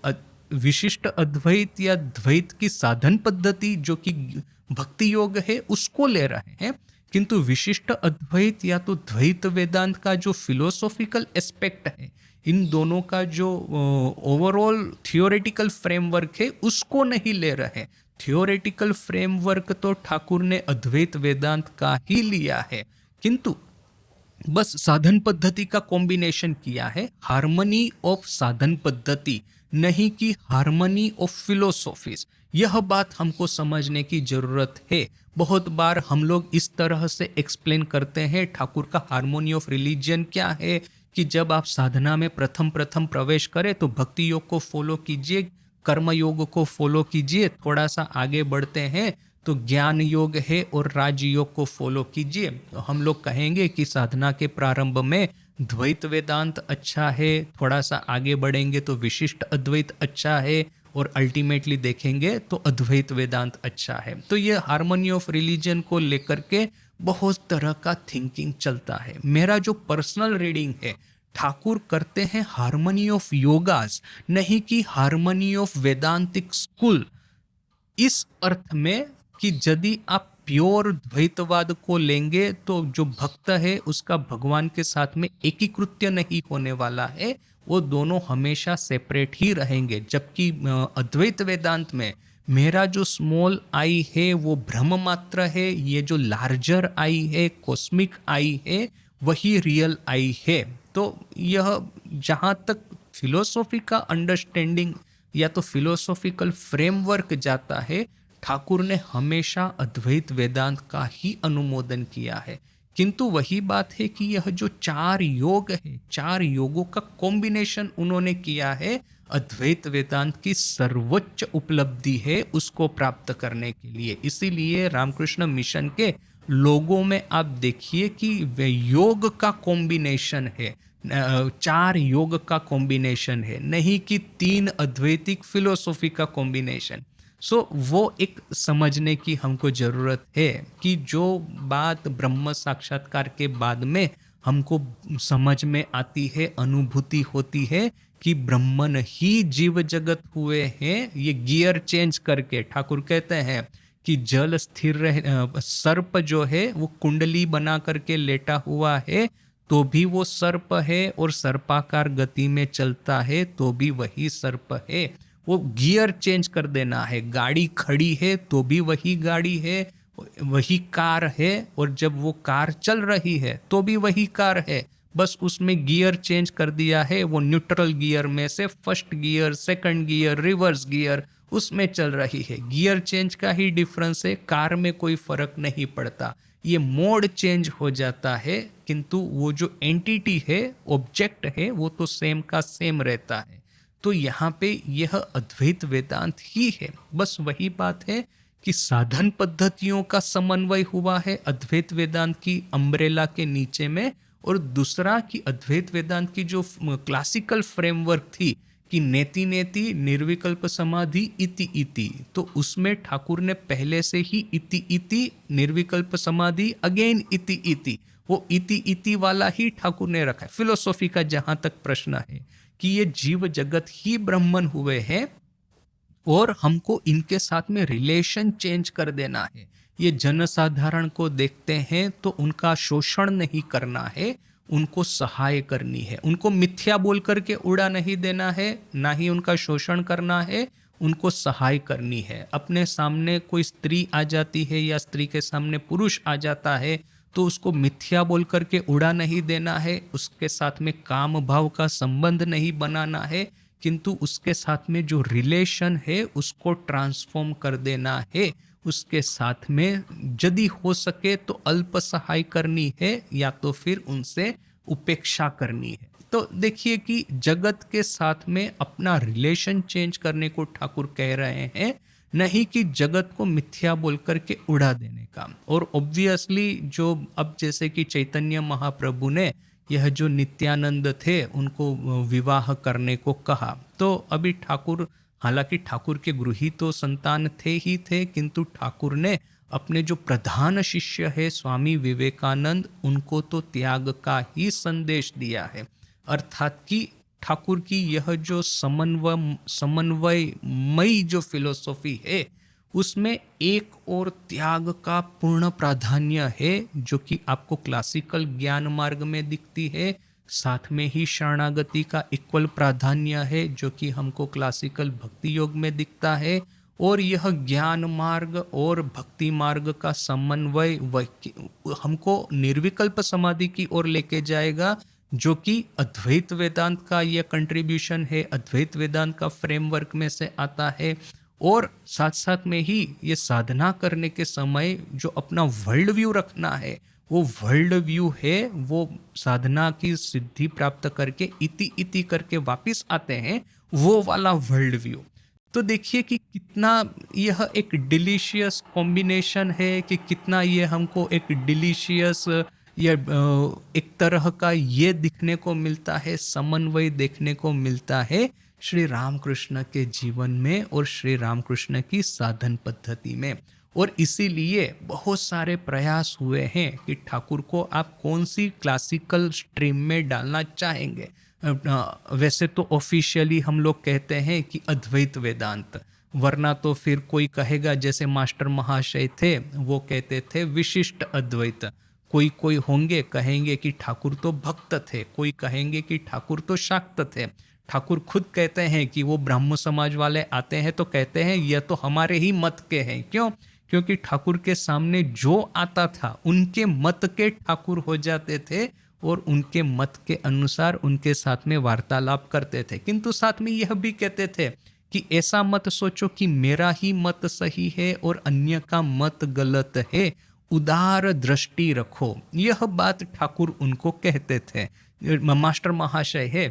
विशिष्ट अद्वैत या द्वैत की साधन पद्धति जो कि भक्ति योग है उसको ले रहे हैं, किंतु विशिष्ट अद्वैत या तो द्वैत वेदांत का जो फिलोसॉफिकल एस्पेक्ट है, इन दोनों का जो ओवरऑल थियोरेटिकल फ्रेमवर्क है उसको नहीं ले रहे। थियोरेटिकल फ्रेमवर्क तो ठाकुर ने अद्वैत वेदांत का ही लिया है, किंतु बस साधन पद्धति का कॉम्बिनेशन किया है। हार्मनी ऑफ साधन पद्धति, नहीं कि हार्मनी ऑफ फिलोसॉफीज। यह बात हमको समझने की जरूरत है। बहुत बार हम लोग इस तरह से एक्सप्लेन करते हैं ठाकुर का हार्मोनी ऑफ रिलीजन क्या है, कि जब आप साधना में प्रथम प्रवेश करें तो भक्ति योग को फॉलो कीजिए, कर्म योग को फॉलो कीजिए, थोड़ा सा आगे बढ़ते हैं तो ज्ञान योग है और राजयोग को फॉलो कीजिए। तो हम लोग कहेंगे कि साधना के प्रारंभ में द्वैत वेदांत अच्छा है, थोड़ा सा आगे बढ़ेंगे तो विशिष्ट अद्वैत अच्छा है, और अल्टीमेटली देखेंगे तो अद्वैत वेदांत अच्छा है। तो ये हार्मनी ऑफ रिलीजन को लेकर के बहुत तरह का थिंकिंग चलता है। मेरा जो पर्सनल रीडिंग है, ठाकुर करते हैं हार्मनी ऑफ योगास, नहीं कि हार्मनी ऑफ वेदांतिक स्कूल। इस अर्थ में कि यदि आप प्योर द्वैतवाद को लेंगे तो जो भक्त है उसका भगवान के साथ में एकीकृत्य नहीं होने वाला है, वो दोनों हमेशा सेपरेट ही रहेंगे। जबकि अद्वैत वेदांत में मेरा जो स्मॉल आई है वो भ्रम मात्र है, ये जो लार्जर आई है, कॉस्मिक आई है, वही रियल आई है। तो यह जहाँ तक फिलोसॉफी का अंडरस्टैंडिंग या तो फिलोसॉफिकल फ्रेमवर्क जाता है, ठाकुर ने हमेशा अद्वैत वेदांत का ही अनुमोदन किया है। किंतु वही बात है कि यह जो 4 योग है, 4 योगों का कॉम्बिनेशन उन्होंने किया है, अद्वैत वेदांत की सर्वोच्च उपलब्धि है उसको प्राप्त करने के लिए। इसीलिए रामकृष्ण मिशन के लोगों में आप देखिए कि वे योग का कॉम्बिनेशन है, 4 योग का कॉम्बिनेशन है, नहीं कि 3 अद्वैतिक फिलोसॉफी का कॉम्बिनेशन। वो एक समझने की हमको जरूरत है कि जो बात ब्रह्म साक्षात्कार के बाद में हमको समझ में आती है, अनुभूति होती है कि ब्रह्मन ही जीव जगत हुए हैं, ये गियर चेंज करके ठाकुर कहते हैं कि जल स्थिर रहे, सर्प जो है वो कुंडली बना करके लेटा हुआ है तो भी वो सर्प है, और सर्पाकार गति में चलता है तो भी वही सर्प है। वो गियर चेंज कर देना है। गाड़ी खड़ी है तो भी वही गाड़ी है, वही कार है, और जब वो कार चल रही है तो भी वही कार है, बस उसमें गियर चेंज कर दिया है। वो न्यूट्रल गियर में से first gear, second gear, reverse gear उसमें चल रही है। गियर चेंज का ही डिफरेंस है, कार में कोई फर्क नहीं पड़ता। ये मोड चेंज हो जाता है, किंतु वो जो एंटिटी है, ऑब्जेक्ट है, वो तो सेम का सेम रहता है। तो यहाँ पे यह अद्वैत वेदांत ही है। बस वही बात है कि साधन पद्धतियों का समन्वय हुआ है अद्वैत वेदांत की अम्ब्रेला के नीचे में, और दूसरा कि अद्वैत वेदांत की जो क्लासिकल फ्रेमवर्क थी कि नेति नेति निर्विकल्प समाधि इति इति, तो उसमें ठाकुर ने पहले से ही इति इति निर्विकल्प समाधि अगेन इति इति, वो इति इति वाला ही ठाकुर ने रखा है। फिलोसॉफी का जहां तक प्रश्न है कि ये जीव जगत ही ब्रह्मन हुए हैं और हमको इनके साथ में रिलेशन चेंज कर देना है। ये जनसाधारण को देखते हैं तो उनका शोषण नहीं करना है, उनको सहाय करनी है, उनको मिथ्या बोल करके उड़ा नहीं देना है, ना ही उनका शोषण करना है, उनको सहाय करनी है। अपने सामने कोई स्त्री आ जाती है या स्त्री के सामने पुरुष आ जाता है तो उसको मिथ्या बोल करके उड़ा नहीं देना है, उसके साथ में काम भाव का संबंध नहीं बनाना है, किंतु उसके साथ में जो रिलेशन है उसको ट्रांसफॉर्म कर देना है। उसके साथ में यदि हो सके तो अल्प सहाय करनी है या तो फिर उनसे उपेक्षा करनी है। तो देखिए कि जगत के साथ में अपना रिलेशन चेंज करने को ठाकुर कह रहे हैं, नहीं कि जगत को मिथ्या बोल करके उड़ा देने का। और ऑब्वियसली जो अब जैसे कि चैतन्य महाप्रभु ने यह जो नित्यानंद थे उनको विवाह करने को कहा, तो अभी ठाकुर, हालांकि ठाकुर के गृही तो संतान थे ही थे, किंतु ठाकुर ने अपने जो प्रधान शिष्य है स्वामी विवेकानंद, उनको तो त्याग का ही संदेश दिया है। अर्थात कि ठाकुर की यह जो समन्वयमयी जो फिलोसॉफी है उसमें एक और त्याग का पूर्ण प्राधान्य है, जो कि आपको क्लासिकल ज्ञान मार्ग में दिखती है। साथ में ही शरणागति का इक्वल प्राधान्य है, जो कि हमको क्लासिकल भक्ति योग में दिखता है। और यह ज्ञान मार्ग और भक्ति मार्ग का समन्वय हमको निर्विकल्प समाधि की ओर लेके जाएगा, जो कि अद्वैत वेदांत का यह कंट्रीब्यूशन है, अद्वैत वेदांत का फ्रेमवर्क में से आता है। और साथ साथ में ही ये साधना करने के समय जो अपना वर्ल्ड व्यू रखना है, वो वर्ल्ड व्यू है, वो साधना की सिद्धि प्राप्त करके इति इति करके वापिस आते हैं, वो वाला वर्ल्ड व्यू। तो देखिए कि कितना यह एक डिलीशियस कॉम्बिनेशन है, कि कितना ये हमको एक डिलीशियस या एक तरह का ये दिखने को मिलता है, समन्वय देखने को मिलता है श्री रामकृष्ण के जीवन में और श्री रामकृष्ण की साधन पद्धति में। और इसीलिए बहुत सारे प्रयास हुए हैं कि ठाकुर को आप कौन सी क्लासिकल स्ट्रीम में डालना चाहेंगे। वैसे तो ऑफिशियली हम लोग कहते हैं कि अद्वैत वेदांत, वरना तो फिर कोई कहेगा, जैसे मास्टर महाशय थे वो कहते थे विशिष्ट अद्वैत। कोई कोई होंगे कहेंगे कि ठाकुर तो भक्त थे, कोई कहेंगे कि ठाकुर तो शाक्त थे। ठाकुर खुद कहते हैं कि वो ब्राह्म समाज वाले आते हैं तो कहते हैं यह तो हमारे ही मत के हैं। क्यों? क्योंकि ठाकुर के सामने जो आता था उनके मत के ठाकुर हो जाते थे और उनके मत के अनुसार उनके साथ में वार्तालाप करते थे। किंतु साथ में यह भी कहते थे कि ऐसा मत सोचो कि मेरा ही मत सही है और अन्य का मत गलत है, उदार दृष्टि रखो। यह बात ठाकुर उनको कहते थे। मास्टर महाशय है,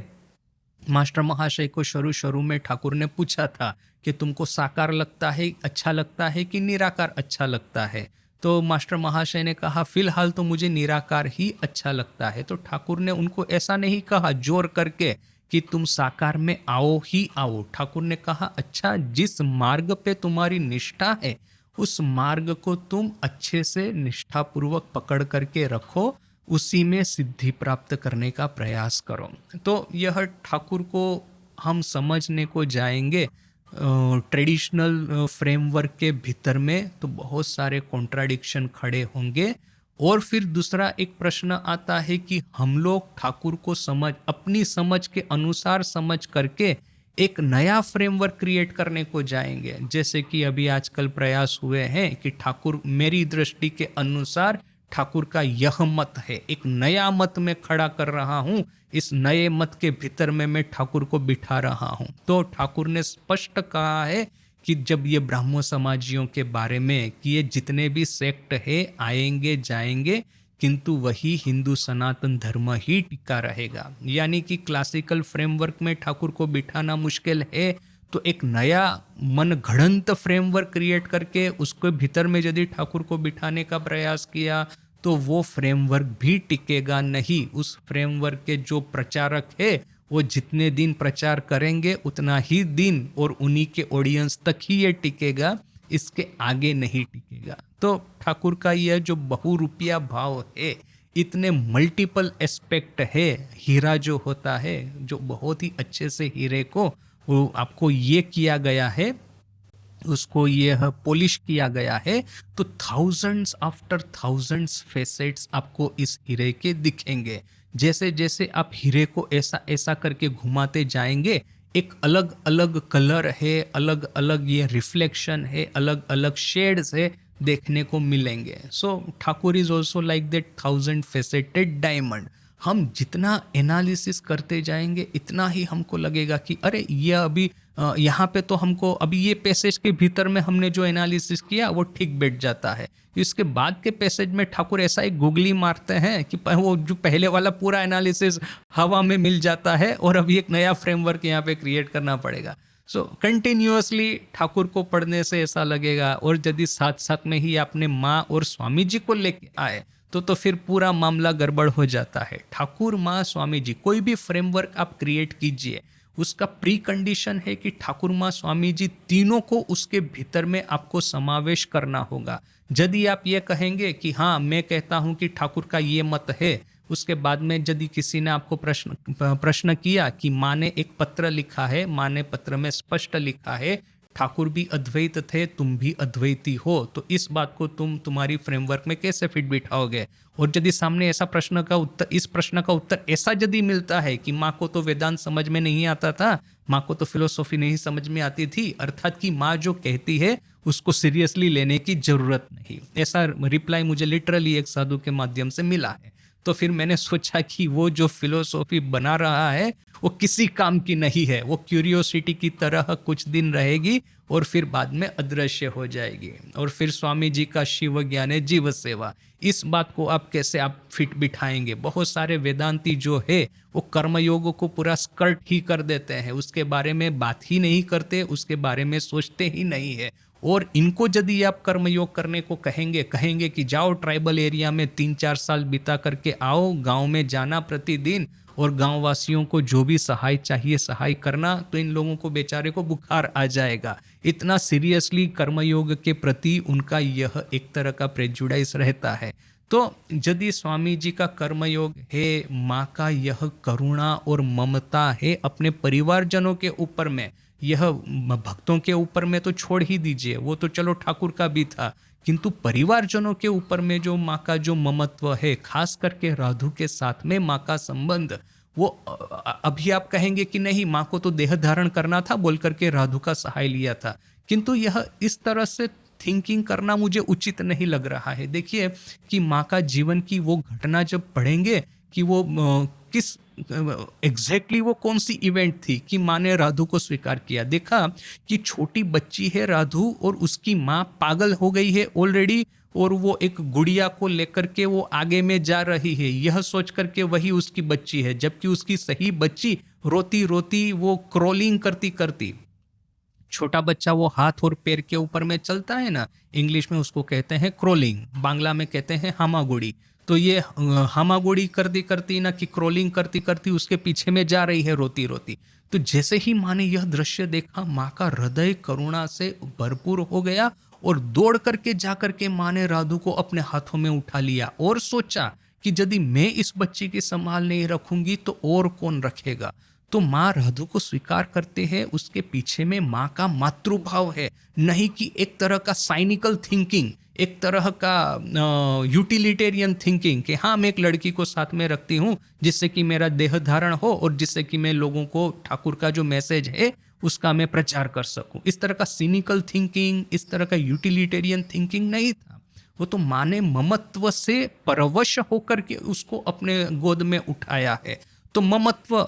मास्टर महाशय को शुरू में ठाकुर ने पूछा था कि तुमको साकार लगता है अच्छा लगता है कि निराकार अच्छा लगता है। तो मास्टर महाशय ने कहा फिलहाल तो मुझे निराकार ही अच्छा लगता है। तो ठाकुर ने उनको ऐसा नहीं कहा जोर करके कि तुम साकार में आओ ही आओ। ठाकुर ने कहा अच्छा, जिस मार्ग पे तुम्हारी निष्ठा है उस मार्ग को तुम अच्छे से निष्ठापूर्वक पकड़ करके रखो, उसी में सिद्धि प्राप्त करने का प्रयास करो। तो यह ठाकुर को हम समझने को जाएंगे ट्रेडिशनल फ्रेमवर्क के भीतर में तो बहुत सारे कॉन्ट्राडिक्शन खड़े होंगे। और फिर दूसरा एक प्रश्न आता है कि हम लोग ठाकुर को अपनी समझ के अनुसार समझ करके एक नया फ्रेमवर्क क्रिएट करने को जाएंगे। जैसे कि अभी आजकल प्रयास हुए हैं कि ठाकुर, मेरी दृष्टि के अनुसार ठाकुर का यह मत है, एक नया मत में खड़ा कर रहा हूँ, इस नए मत के भीतर में मैं ठाकुर को बिठा रहा हूँ। तो ठाकुर ने स्पष्ट कहा है कि जब ये ब्राह्मण समाजियों के बारे में कि ये जितने भी सेक्ट है आएंगे जाएंगे, किंतु वही हिंदू सनातन धर्म ही टिका रहेगा। यानी कि क्लासिकल फ्रेमवर्क में ठाकुर को बिठाना मुश्किल है तो एक नया मन घड़ंत फ्रेमवर्क क्रिएट करके उसके भीतर में यदि ठाकुर को बिठाने का प्रयास किया तो वो फ्रेमवर्क भी टिकेगा नहीं। उस फ्रेमवर्क के जो प्रचारक है वो जितने दिन प्रचार करेंगे उतना ही दिन और उन्हीं के ऑडियंस तक ही ये टिकेगा, इसके आगे नहीं टिकेगा। तो ठाकुर का यह जो बहुरूपिया भाव है, इतने मल्टीपल एस्पेक्ट है, हीरा जो होता है, जो बहुत ही अच्छे से हीरे को वो आपको ये किया गया है, उसको यह पॉलिश किया गया है, तो थाउजेंड्स आफ्टर थाउजेंड्स फेसेट्स आपको इस हीरे के दिखेंगे। जैसे जैसे आप हीरे को ऐसा ऐसा करके घुमाते जाएंगे, एक अलग अलग कलर है, अलग अलग ये रिफ्लेक्शन है, अलग अलग शेड्स है, देखने को मिलेंगे। So Thakur is also like that 1000 faceted diamond. हम जितना एनालिसिस करते जाएंगे इतना ही हमको लगेगा कि अरे ये अभी यहाँ पे तो हमको अभी ये पैसेज के भीतर में हमने जो एनालिसिस किया वो ठीक बैठ जाता है। इसके बाद के पैसेज में ठाकुर ऐसा एक गुगली मारते हैं कि वो जो पहले वाला पूरा एनालिसिस हवा में मिल जाता है और अभी एक नया फ्रेमवर्क यहाँ पे क्रिएट करना पड़ेगा। सो कंटिन्यूअसली ठाकुर को पढ़ने से ऐसा लगेगा। और यदि साथ साथ में ही आपने माँ और स्वामी जी को लेके आए तो फिर पूरा मामला गड़बड़ हो जाता है। ठाकुर, माँ, स्वामी जी, कोई भी फ्रेमवर्क आप क्रिएट कीजिए, उसका प्री कंडीशन है कि ठाकुर, माँ, स्वामी जी तीनों को उसके भीतर में आपको समावेश करना होगा। यदि आप ये कहेंगे कि हाँ मैं कहता हूँ कि ठाकुर का ये मत है, उसके बाद में यदि किसी ने आपको प्रश्न किया कि माँ ने एक पत्र लिखा है, माँ ने पत्र में स्पष्ट लिखा है ठाकुर भी अद्वैत थे, तुम भी अद्वैती हो, तो इस बात को तुम तुम्हारी फ्रेमवर्क में कैसे फिट बिठाओगे? और यदि सामने ऐसा प्रश्न का उत्तर, इस प्रश्न का उत्तर ऐसा यदि मिलता है कि माँ को तो वेदांत समझ में नहीं आता था, माँ को तो फिलोसॉफी नहीं समझ में आती थी, अर्थात कि माँ जो कहती है उसको सीरियसली लेने की जरूरत नहीं, ऐसा रिप्लाई मुझे लिटरली एक साधु के माध्यम से मिला है। तो फिर मैंने सोचा कि वो जो फिलोसॉफी बना रहा है वो किसी काम की नहीं है, वो क्यूरियोसिटी की तरह कुछ दिन रहेगी और फिर बाद में अदृश्य हो जाएगी। और फिर स्वामी जी का शिव ज्ञान जीव सेवा, इस बात को आप कैसे आप फिट बिठाएंगे? बहुत सारे वेदांती जो है वो कर्मयोग को पूरा स्कर्ट ही कर देते हैं, उसके बारे में बात ही नहीं करते, उसके बारे में सोचते ही नहीं है। और इनको यदि आप कर्मयोग करने को कहेंगे कि जाओ ट्राइबल एरिया में 3-4 साल बिता करके आओ, गांव में जाना प्रतिदिन और गांव वासियों को जो भी सहाय चाहिए सहाय करना, तो इन लोगों को बेचारे को बुखार आ जाएगा। इतना सीरियसली कर्मयोग के प्रति उनका यह एक तरह का प्रेजुडाइज रहता है। तो यदि स्वामी जी का कर्मयोग है, माँ का यह करुणा और ममता है अपने परिवारजनों के ऊपर में, यह भक्तों के ऊपर में तो छोड़ ही दीजिए, वो तो चलो ठाकुर का भी था, किंतु परिवारजनों के ऊपर में जो माँ का जो ममत्व है, खास करके राधु के साथ में माँ का संबंध, वो अभी आप कहेंगे कि नहीं माँ को तो देह धारण करना था बोल करके राधु का सहाय लिया था, किंतु यह इस तरह से थिंकिंग करना मुझे उचित नहीं लग रहा है। देखिए कि माँ का जीवन की वो घटना जब पढ़ेंगे कि वो किस एग्जैक्टली वो कौन सी इवेंट थी कि माँ ने राधु को स्वीकार किया। देखा कि छोटी बच्ची है राधु और उसकी माँ पागल हो गई है ऑलरेडी, और वो एक गुड़िया को लेकर के वो आगे में जा रही है, यह सोच करके वही उसकी बच्ची है, जबकि उसकी सही बच्ची रोती रोती वो क्रॉलिंग करती करती, छोटा बच्चा वो हाथ और पैर के ऊपर में चलता है ना, इंग्लिश में उसको कहते हैं क्रोलिंग, बांग्ला में कहते हैं हामागुड़ी। तो ये हामागुड़ी करती करती ना कि क्रोलिंग करती करती उसके पीछे में जा रही है रोती रोती। तो जैसे ही माँ ने यह दृश्य देखा, माँ का हृदय करुणा से भरपूर हो गया और दौड़ करके जा करके माँ ने राधु को अपने हाथों में उठा लिया और सोचा कि यदि मैं इस बच्ची की संभाल नहीं रखूंगी तो और कौन रखेगा। तो माँ राधु को स्वीकार करते हैं, उसके पीछे में माँ का मातृभाव है, नहीं कि एक तरह का साइनिकल थिंकिंग, एक तरह का यूटिलिटेरियन थिंकिंग कि हाँ मैं एक लड़की को साथ में रखती हूँ जिससे कि मेरा देह धारण हो और जिससे कि मैं लोगों को ठाकुर का जो मैसेज है उसका मैं प्रचार कर सकूं। इस तरह का सिनिकल थिंकिंग, इस तरह का यूटिलिटेरियन थिंकिंग नहीं था। वो तो माँ ने ममत्व से परवश होकर के उसको अपने गोद में उठाया है। तो ममत्व,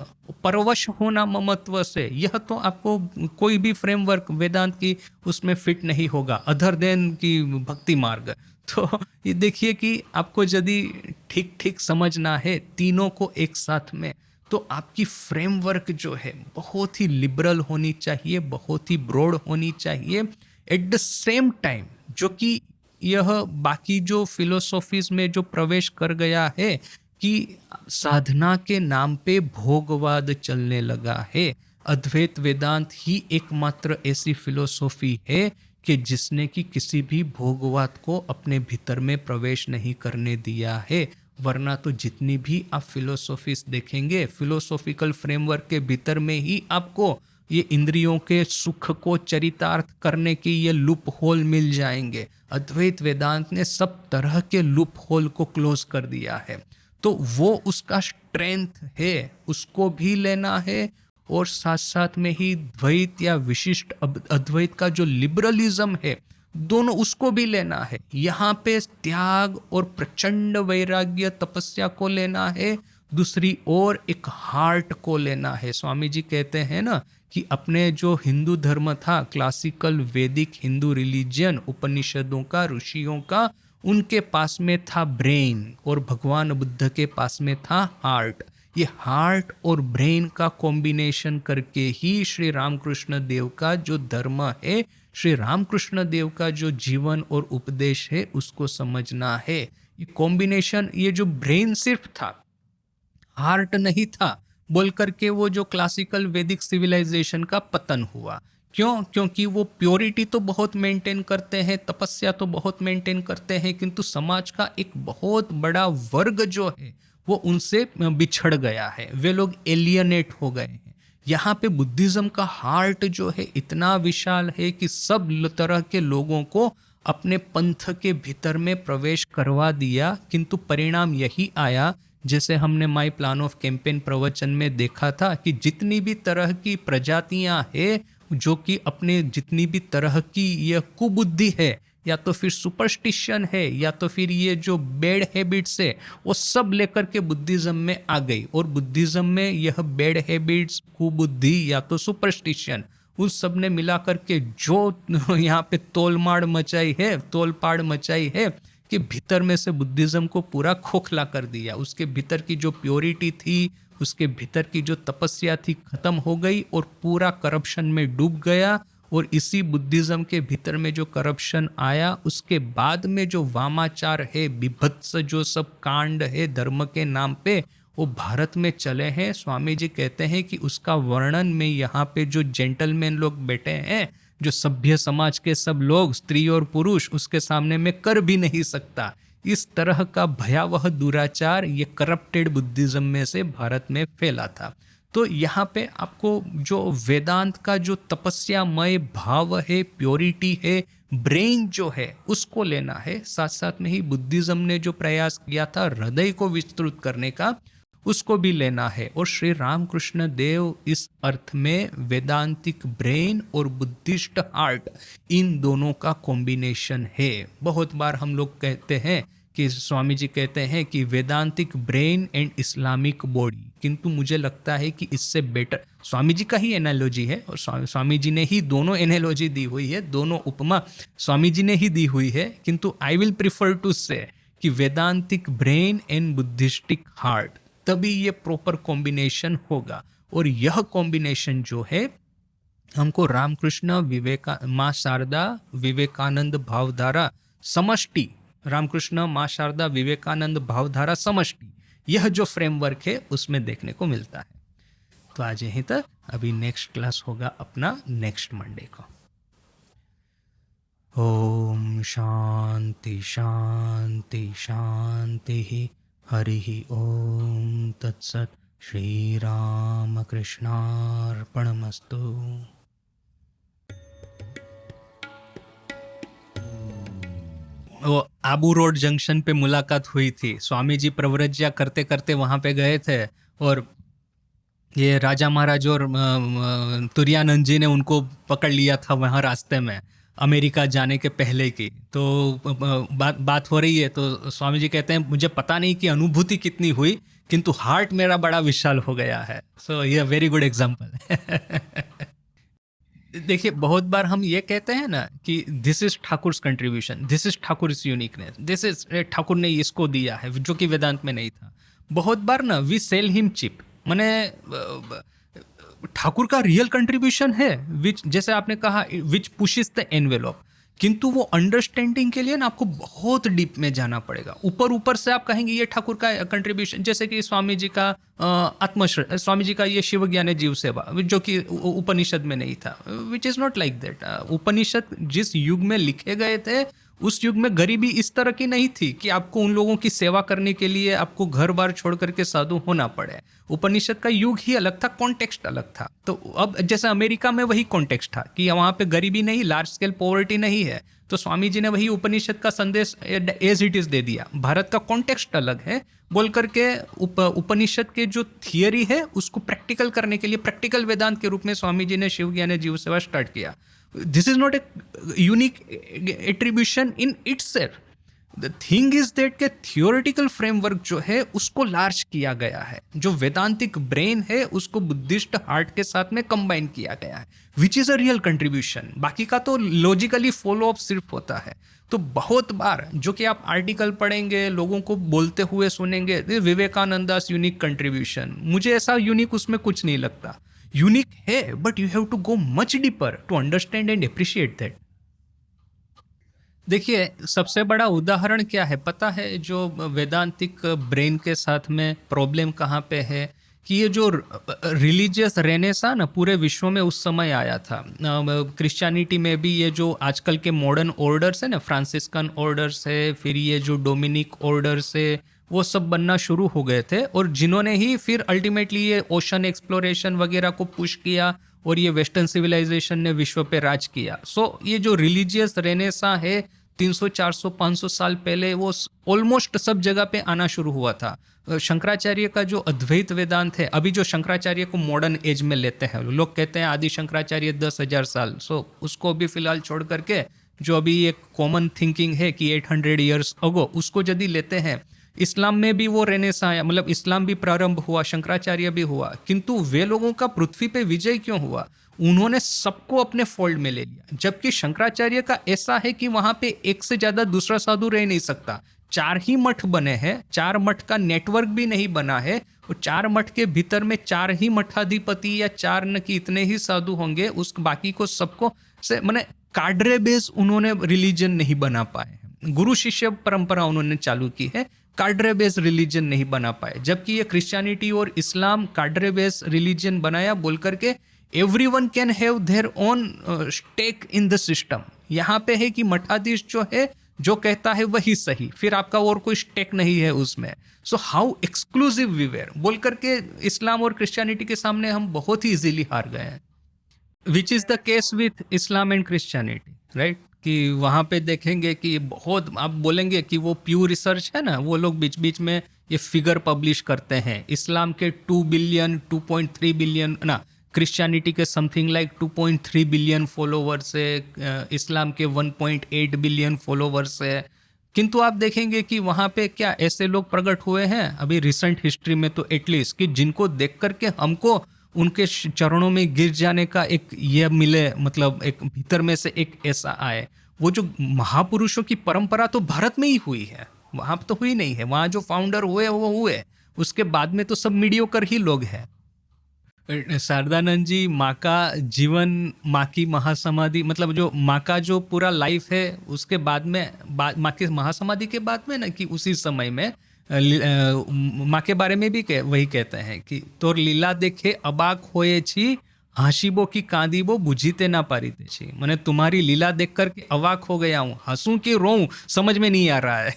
परवश होना ममत्व से, यह तो आपको कोई भी फ्रेमवर्क वेदांत की उसमें फिट नहीं होगा अदर देन की भक्ति मार्ग। तो ये देखिए कि आपको यदि ठीक ठीक समझना है तीनों को एक साथ में, तो आपकी फ्रेमवर्क जो है बहुत ही लिबरल होनी चाहिए, बहुत ही ब्रॉड होनी चाहिए। एट द सेम टाइम जो कि यह बाकी जो फिलोसॉफीज में जो प्रवेश कर गया है कि साधना के नाम पे भोगवाद चलने लगा है। अद्वैत वेदांत ही एकमात्र ऐसी फिलोसॉफी है कि जिसने कि किसी भी भोगवाद को अपने भीतर में प्रवेश नहीं करने दिया है। वरना तो जितनी भी आप फिलोसॉफीज देखेंगे, फिलोसॉफिकल फ्रेमवर्क के भीतर में ही आपको ये इंद्रियों के सुख को चरितार्थ करने के ये लूप होल मिल जाएंगे। अद्वैत वेदांत ने सब तरह के लूप होल को क्लोज कर दिया है। तो वो उसका स्ट्रेंथ है, उसको भी लेना है। और साथ साथ में ही द्वैत या विशिष्ट अद्वैत का जो लिबरलिज्म है, दोनों उसको भी लेना है। यहाँ पे त्याग और प्रचंड वैराग्य तपस्या को लेना है, दूसरी ओर एक हार्ट को लेना है। स्वामी जी कहते हैं ना कि अपने जो हिंदू धर्म था, क्लासिकल वैदिक हिंदू रिलीजन, उपनिषदों का, ऋषियों का, उनके पास में था ब्रेन और भगवान बुद्ध के पास में था हार्ट। ये हार्ट और ब्रेन का कॉम्बिनेशन करके ही श्री रामकृष्ण देव का जो धर्म है, श्री रामकृष्ण देव का जो जीवन और उपदेश है, उसको समझना है। ये कॉम्बिनेशन, ये जो ब्रेन सिर्फ था, हार्ट नहीं था, बोल करके वो जो क्लासिकल वैदिक सिविलाइजेशन का पतन हुआ। क्यों? क्योंकि वो प्योरिटी तो बहुत मेंटेन करते हैं, तपस्या तो बहुत मेंटेन करते हैं, किंतु समाज का एक बहुत बड़ा वर्ग जो है वो उनसे बिछड़ गया है, वे लोग एलियनेट हो गए हैं। यहाँ पे बुद्धिज्म का हार्ट जो है इतना विशाल है कि सब तरह के लोगों को अपने पंथ के भीतर में प्रवेश करवा दिया। किंतु परिणाम यही आया, जैसे हमने माई प्लान ऑफ कैंपेन प्रवचन में देखा था, कि जितनी भी तरह की प्रजातियां हैं, जो कि अपने जितनी भी तरह की यह कुबुद्धि है, या तो फिर सुपरस्टिशन है, या तो फिर ये जो बैड हैबिट्स है, वो सब लेकर के बुद्धिज्म में आ गई। और बुद्धिज्म में यह बैड हैबिट्स, कुबुद्धि या तो सुपरस्टिशन, उस सब ने मिला करके जो यहाँ पे तोलमाड़ मचाई है, तोलपाड़ मचाई है, कि भीतर में से बुद्धिज्म को पूरा खोखला कर दिया। उसके भीतर की जो प्योरिटी थी, उसके भीतर की जो तपस्या थी, खत्म हो गई और पूरा करप्शन में डूब गया। और इसी बुद्धिज्म के भीतर में जो करप्शन आया, उसके बाद में जो वामाचार है, विभत्स जो सब कांड है धर्म के नाम पे, वो भारत में चले हैं। स्वामी जी कहते हैं कि उसका वर्णन में यहाँ पे जो जेंटलमैन लोग बैठे हैं, जो सभ्य समाज के सब लोग, स्त्री और पुरुष, उसके सामने में कर भी नहीं सकता। इस तरह का भयावह दुराचार ये करप्टेड बुद्धिज्म में से भारत में फैला था। तो यहाँ पे आपको जो वेदांत का जो तपस्यामय भाव है, प्योरिटी है, ब्रेन जो है, उसको लेना है। साथ साथ में ही बुद्धिज्म ने जो प्रयास किया था हृदय को विस्तृत करने का, उसको भी लेना है। और श्री रामकृष्ण देव इस अर्थ में वेदांतिक ब्रेन और बुद्धिस्ट हार्ट, इन दोनों का कॉम्बिनेशन है। बहुत बार हम लोग कहते हैं कि स्वामी जी कहते हैं कि वेदांतिक ब्रेन एंड इस्लामिक बॉडी, किंतु मुझे लगता है कि इससे बेटर स्वामी जी का ही एनालॉजी है, और स्वामी जी ने ही दोनों एनालॉजी दी हुई है, दोनों उपमा स्वामी जी ने ही दी हुई है। किंतु आई विल प्रिफर टू से कि वेदांतिक ब्रेन एंड बुद्धिस्टिक हार्ट, तभी ये प्रॉपर कॉम्बिनेशन होगा। और यह कॉम्बिनेशन जो है हमको रामकृष्ण माँ शारदा विवेकानंद भावधारा समष्टि, रामकृष्ण माँ शारदा विवेकानंद भावधारा समष्टि, यह जो फ्रेमवर्क है उसमें देखने को मिलता है। तो आज यहीं तक, अभी नेक्स्ट क्लास होगा अपना नेक्स्ट मंडे को। ओम शांति शांति शांति, हरि ओम तत्सत। श्री राम कृष्णार्पणमस्तु। वो आबू रोड जंक्शन पे मुलाकात हुई थी, स्वामी जी प्रव्रज्या करते करते वहाँ पे गए थे, और ये राजा महाराज और तुरानंद जी ने उनको पकड़ लिया था वहाँ रास्ते में, अमेरिका जाने के पहले की। तो बात हो रही है, तो स्वामी जी कहते हैं मुझे पता नहीं कि अनुभूति कितनी हुई, किंतु हार्ट मेरा बड़ा विशाल हो गया है। सो ये वेरी गुड एग्जाम्पल। देखिए, बहुत बार हम ये कहते हैं ना कि this is Thakur's contribution, this is Thakur's uniqueness, this is Thakur ने इसको दिया है, जो कि वेदांत में नहीं था। बहुत बार ना वी सेल हिम चिप, मैंने ठाकुर का रियल कंट्रीब्यूशन है, विच जैसे आपने कहा विच पुशिस द एनवेलप, किंतु वो अंडरस्टैंडिंग के लिए ना आपको बहुत डीप में जाना पड़ेगा। ऊपर ऊपर से आप कहेंगे ये ठाकुर का कंट्रीब्यूशन, जैसे कि स्वामी जी का स्वामी जी का ये शिव ज्ञान जीव सेवा जो कि उपनिषद में नहीं था, which is not like that. Upanishad जिस युग में लिखे गए थे उस युग में गरीबी इस तरह की नहीं थी कि आपको उन लोगों की सेवा करने के लिए आपको घर बार छोड़ करके साधु होना पड़े। उपनिषद का युग ही अलग था, कॉन्टेक्स्ट अलग था। तो अब जैसे अमेरिका में वही कॉन्टेक्स्ट था कि वहाँ पे गरीबी नहीं, लार्ज स्केल पॉवर्टी नहीं है, तो स्वामी जी ने वही उपनिषद का संदेश एज इट इज दे दिया। भारत का कॉन्टेक्स्ट अलग है बोल करके उपनिषद के जो थियरी है उसको प्रैक्टिकल करने के लिए प्रैक्टिकल वेदांत के रूप में स्वामी जी ने शिव ज्ञान जीव सेवा स्टार्ट किया। This is not a unique attribution in itself. The thing is that के थियोरेटिकल फ्रेमवर्क जो है उसको लार्ज किया गया है, जो वेदांतिक ब्रेन है उसको बुद्धिस्ट हार्ट के साथ में कंबाइन किया गया है, which is a real contribution. बाकी का तो लॉजिकली फॉलो अप सिर्फ होता है। तो बहुत बार जो कि आप आर्टिकल पढ़ेंगे, लोगों को बोलते हुए सुनेंगे विवेकानंदास यूनिक कंट्रीब्यूशन, मुझे ऐसा यूनिक उसमें कुछ नहीं लगता। यूनिक है but you have to go much deeper to understand and appreciate that. देखिए सबसे बड़ा उदाहरण क्या है पता है, जो वेदांतिक ब्रेन के साथ में प्रॉब्लम कहाँ पे है कि ये जो रिलीजियस रेनेसा ना पूरे विश्व में उस समय आया था। क्रिश्चियनिटी में भी ये जो आजकल के मॉडर्न ऑर्डर्स है ना, फ्रांसिस्कन ऑर्डर्स है, फिर ये जो डोमिनिक ऑर्डर्स है, वो सब बनना शुरू हो गए थे, और जिन्होंने ही फिर अल्टीमेटली ये ओशन एक्सप्लोरेशन वगैरह को पुश किया और ये वेस्टर्न सिविलाइजेशन ने विश्व पे राज किया। सो ये जो रिलीजियस रेनेसा है 300 400 500 साल पहले वो ऑलमोस्ट सब जगह पे आना शुरू हुआ था। शंकराचार्य का जो अद्वैत वेदांत है, अभी जो शंकराचार्य को मॉडर्न एज में लेते हैं, लोग कहते हैं आदि शंकराचार्य 10,000 साल, सो उसको भी फिलहाल छोड़ करके जो अभी एक कॉमन थिंकिंग है कि 800 ईयर्स अगो, उसको यदि लेते हैं, इस्लाम में भी वो रेनेसा आया, मतलब इस्लाम भी प्रारंभ हुआ, शंकराचार्य भी हुआ, किंतु वे लोगों का पृथ्वी पे विजय क्यों हुआ? उन्होंने सबको अपने फोल्ड में ले लिया। जबकि शंकराचार्य का ऐसा है कि वहां पे एक से ज्यादा दूसरा साधु रह नहीं सकता, 4 ही मठ बने हैं, 4 मठ का नेटवर्क भी नहीं बना है, और 4 मठ के भीतर में 4 ही मठाधिपति या 4 न कि इतने ही साधु होंगे, उस बाकी को सबको से मैंने काड्रे बेस उन्होंने रिलीजन नहीं बना पाए। गुरु शिष्य परंपरा उन्होंने चालू की है, काड्रे बेस रिलीजन नहीं बना पाए। जबकि ये क्रिश्चियनिटी और इस्लाम काड्रे बेस रिलीजन बनाया बोल करके everyone can have their own stake in the system. यहाँ पे है कि मठाधीश जो है जो कहता है वही सही, फिर आपका और कोई स्टेक नहीं है उसमें। So how exclusive we were बोल करके इस्लाम और क्रिश्चियनिटी के सामने हम बहुत ही इजीली हार गए हैं, which is the case with Islam and Christianity, right? कि वहाँ पे देखेंगे कि बहुत, आप बोलेंगे कि वो प्योर रिसर्च है ना, वो लोग बीच बीच में ये फिगर पब्लिश करते हैं, इस्लाम के 2 बिलियन 2.3 बिलियन ना, क्रिश्चियनिटी के समथिंग लाइक 2.3 बिलियन फॉलोवर्स है, इस्लाम के 1.8 बिलियन फॉलोवर्स है। किंतु आप देखेंगे कि वहाँ पे क्या ऐसे लोग प्रकट हुए हैं अभी रिसेंट हिस्ट्री में तो एटलीस्ट, कि जिनको देख करके हमको उनके चरणों में गिर जाने का एक ये मिले, मतलब एक भीतर में से एक ऐसा आए। वो जो महापुरुषों की परंपरा तो भारत में ही हुई है, वहाँ तो हुई नहीं है। वहाँ जो फाउंडर हुए वो हुए, उसके बाद में तो सब मीडियोकर ही लोग हैं। शारदानंद जी, माँ का जीवन, माँ की महासमाधि, मतलब जो माँ का जो पूरा लाइफ है उसके बाद में, माँ की महासमाधि के बाद में ना, कि उसी समय में माँ के बारे में भी वही कहते हैं कि तोर लीला देखे अबाक होए छी, हाशिबो की कांदीबो बुझीते ना पारीते छी। मैंने तुम्हारी लीला देख करके अवाक हो गया हूँ, हंसूं कि रोऊं समझ में नहीं आ रहा है।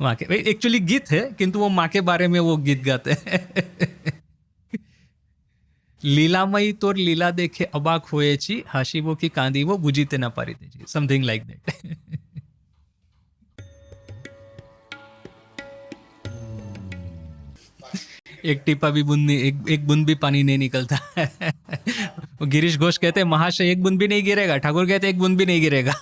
माँ के एक्चुअली गीत है, किंतु वो माँ के बारे में वो गीत गाते हैं। लीलामयी तोर लीला देखे अबाक होए छी, हाशिबो की कांदीबो बुझीते ना पारीते छी, समथिंग लाइक दैट। एक टीपा भी बूंद नहीं, एक बूंद भी पानी नहीं निकलता। गिरीश घोष कहते हैं महाशय एक बूंद भी नहीं गिरेगा, ठाकुर कहते हैं एक बूंद भी नहीं गिरेगा।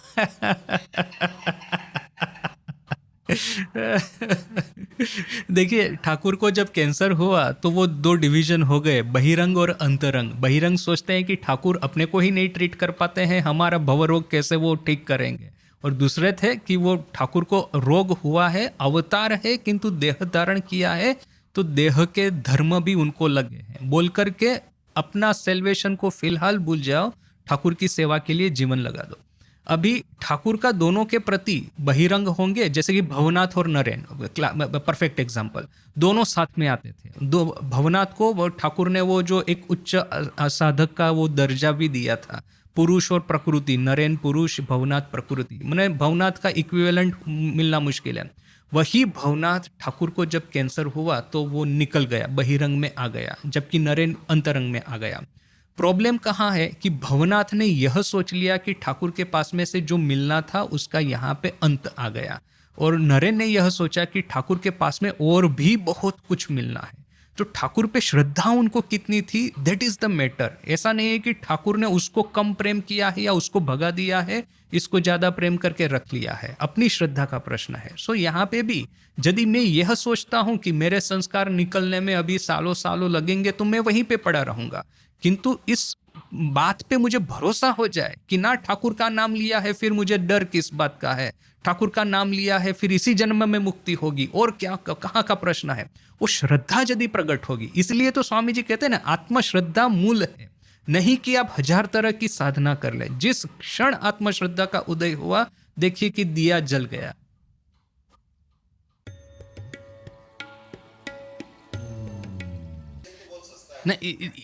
देखिए ठाकुर को जब कैंसर हुआ तो वो 2 डिवीजन हो गए, बहिरंग और अंतरंग। बहिरंग सोचते हैं कि ठाकुर अपने को ही नहीं ट्रीट कर पाते हैं, हमारा भवरोग कैसे वो ठीक करेंगे, और दूसरे थे कि वो ठाकुर को रोग हुआ है, अवतार है किंतु देह धारण किया है, तो देह के धर्म भी उनको लगे हैं बोल करके अपना सेल्वेशन को फिलहाल भूल जाओ, ठाकुर की सेवा के लिए जीवन लगा दो। अभी ठाकुर का दोनों के प्रति बहिरंग होंगे, जैसे कि भवनाथ और नरेन, परफेक्ट एग्जाम्पल, दोनों साथ में आते थे। दो भवनाथ को वो ठाकुर ने वो जो एक उच्च साधक का वो दर्जा भी दिया था, पुरुष और प्रकृति, नरेन पुरुष भवनाथ प्रकृति, मैंने भवनाथ का इक्विवेलेंट मिलना मुश्किल है। वही भवनाथ ठाकुर को जब कैंसर हुआ तो वो निकल गया, बहिरंग में आ गया, जबकि नरेन अंतरंग में आ गया। प्रॉब्लम कहाँ है कि भवनाथ ने यह सोच लिया कि ठाकुर के पास में से जो मिलना था उसका यहाँ पे अंत आ गया, और नरेन ने यह सोचा कि ठाकुर के पास में और भी बहुत कुछ मिलना है। तो ठाकुर पे श्रद्धा उनको कितनी थी, दैट इज द मैटर। ऐसा नहीं है कि ठाकुर ने उसको कम प्रेम किया है या उसको भगा दिया है, इसको ज्यादा प्रेम करके रख लिया है, अपनी श्रद्धा का प्रश्न है। सो यहाँ पे भी यदि मैं यह सोचता हूँ कि मेरे संस्कार निकलने में अभी सालों सालों लगेंगे तो मैं वहीं पे पड़ा रहूंगा, किंतु इस बात पे मुझे भरोसा हो जाए कि ना ठाकुर का नाम लिया है फिर मुझे डर किस बात का है, ठाकुर का नाम लिया है फिर इसी जन्म में मुक्ति होगी, और क्या कहाँ का प्रश्न है, वो श्रद्धा यदि प्रकट होगी। इसलिए तो स्वामी जी कहते हैं ना, आत्मश्रद्धा मूल है, नहीं कि आप 1000 तरह की साधना कर ले। जिस क्षण आत्मश्रद्धा का उदय हुआ, देखिए कि दिया जल गया। न